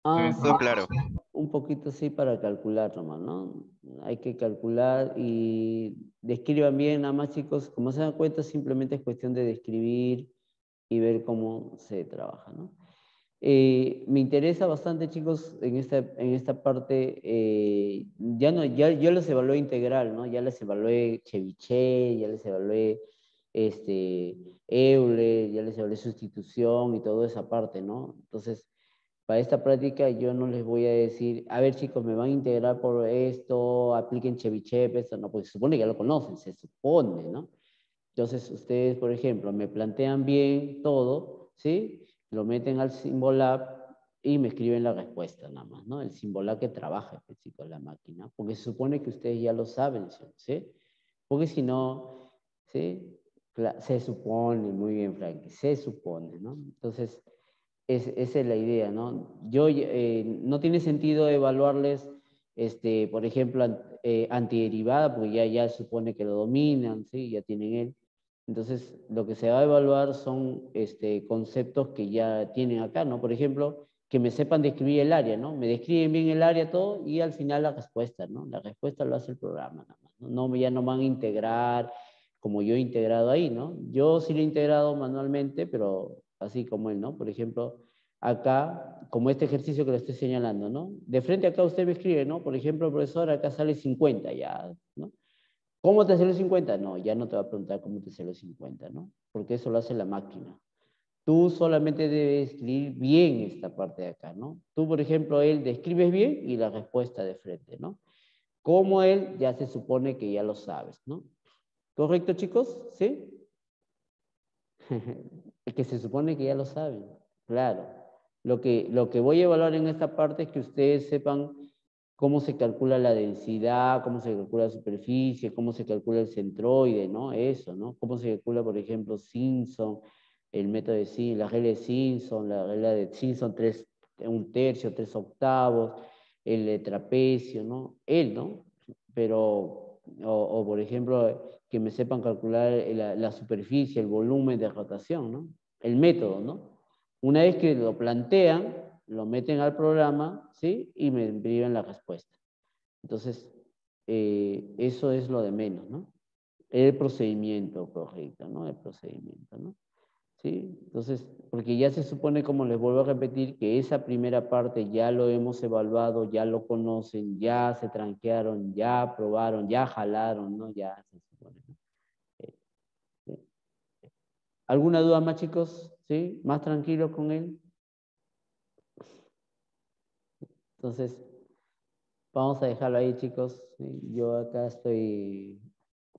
Ah, Está sí, Todo bien. claro. un poquito sí para calcular nomás, ¿no? Hay que calcular y describan bien, nada más, chicos. Como se dan cuenta, simplemente es cuestión de describir y ver cómo se trabaja, ¿no? Me interesa bastante, chicos, en esta parte, ya yo les evalué integral, ¿no? Ya les evalué ceviche, ya les evalué Euler, ya les evalué sustitución y toda esa parte, ¿no? Entonces, para esta práctica yo no les voy a decir, a ver, chicos, me van a integrar por esto, apliquen Chebyshev, esto, no, porque se supone que ya lo conocen, se supone, ¿no? Entonces, ustedes, por ejemplo, me plantean bien todo, ¿sí? Lo meten al Symbolab y me escriben la respuesta nada más, ¿no? El Symbolab que trabaja con la máquina, porque se supone que ustedes ya lo saben, ¿sí? Porque si no, ¿sí? Se supone, muy bien, Frankie, se supone, ¿no? Entonces, esa es la idea, ¿no? No tiene sentido evaluarles, por ejemplo, antiderivada, porque ya supone que lo dominan, ¿sí? Ya tienen él. Entonces, lo que se va a evaluar son conceptos que ya tienen acá, ¿no? Por ejemplo, que me sepan describir el área, ¿no? Me describen bien el área todo y al final la respuesta, ¿no? La respuesta lo hace el programa, nada más, ¿no? Ya no van a integrar como yo he integrado ahí, ¿no? Yo sí lo he integrado manualmente, pero así como él, ¿no? Por ejemplo, acá, como este ejercicio que le estoy señalando, ¿no? De frente acá usted me escribe, ¿no? Por ejemplo, profesor, acá sale 50 ya, ¿no? ¿Cómo te salió 50? No, ya no te va a preguntar cómo te salió 50, ¿no? Porque eso lo hace la máquina. Tú solamente debes escribir bien esta parte de acá, ¿no? Tú, por ejemplo, él describes bien y la respuesta de frente, ¿no? Como él ya se supone que ya lo sabes, ¿no? ¿Correcto, chicos? ¿Sí? Que se supone que ya lo saben, claro. Lo que voy a evaluar en esta parte es que ustedes sepan cómo se calcula la densidad, cómo se calcula la superficie, cómo se calcula el centroide, ¿no? Eso, ¿no? Cómo se calcula, por ejemplo, Simpson, el método de Simpson, la regla de Simpson, la regla de Simpson, 1/3, 3/8, el trapecio, ¿no? Él, ¿no? Pero, por ejemplo, que me sepan calcular la superficie, el volumen de rotación, ¿no? El método, ¿no? Una vez que lo plantean, lo meten al programa, ¿sí? Y me envían la respuesta. Entonces, eso es lo de menos, ¿no? El procedimiento correcto, ¿no? El procedimiento, ¿no? ¿Sí? Entonces, porque ya se supone, como les vuelvo a repetir, que esa primera parte ya lo hemos evaluado, ya lo conocen, ya se tranquearon, ya probaron, ya jalaron, ¿no? Ya se supone, ¿no? ¿Sí? ¿Alguna duda más, chicos? ¿Sí? ¿Más tranquilos con él? Entonces, vamos a dejarlo ahí, chicos. ¿Sí? Yo acá estoy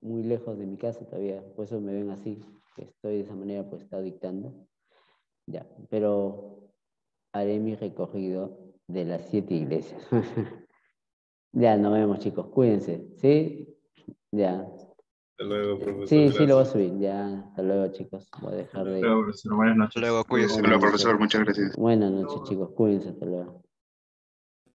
muy lejos de mi casa todavía, por eso me ven así, que estoy de esa manera, pues está dictando. Ya, pero haré mi recorrido de las 7 iglesias. Ya, nos vemos, chicos. Cuídense, ¿sí? Ya. Hasta luego, profesor. Sí, sí, lo voy a Gracias. subir. Ya, hasta luego, chicos. Voy a dejar de... Luego, profesor, buenas noches. Luego, cuídese. Buenas noches, chicos. Cuídense, hasta luego.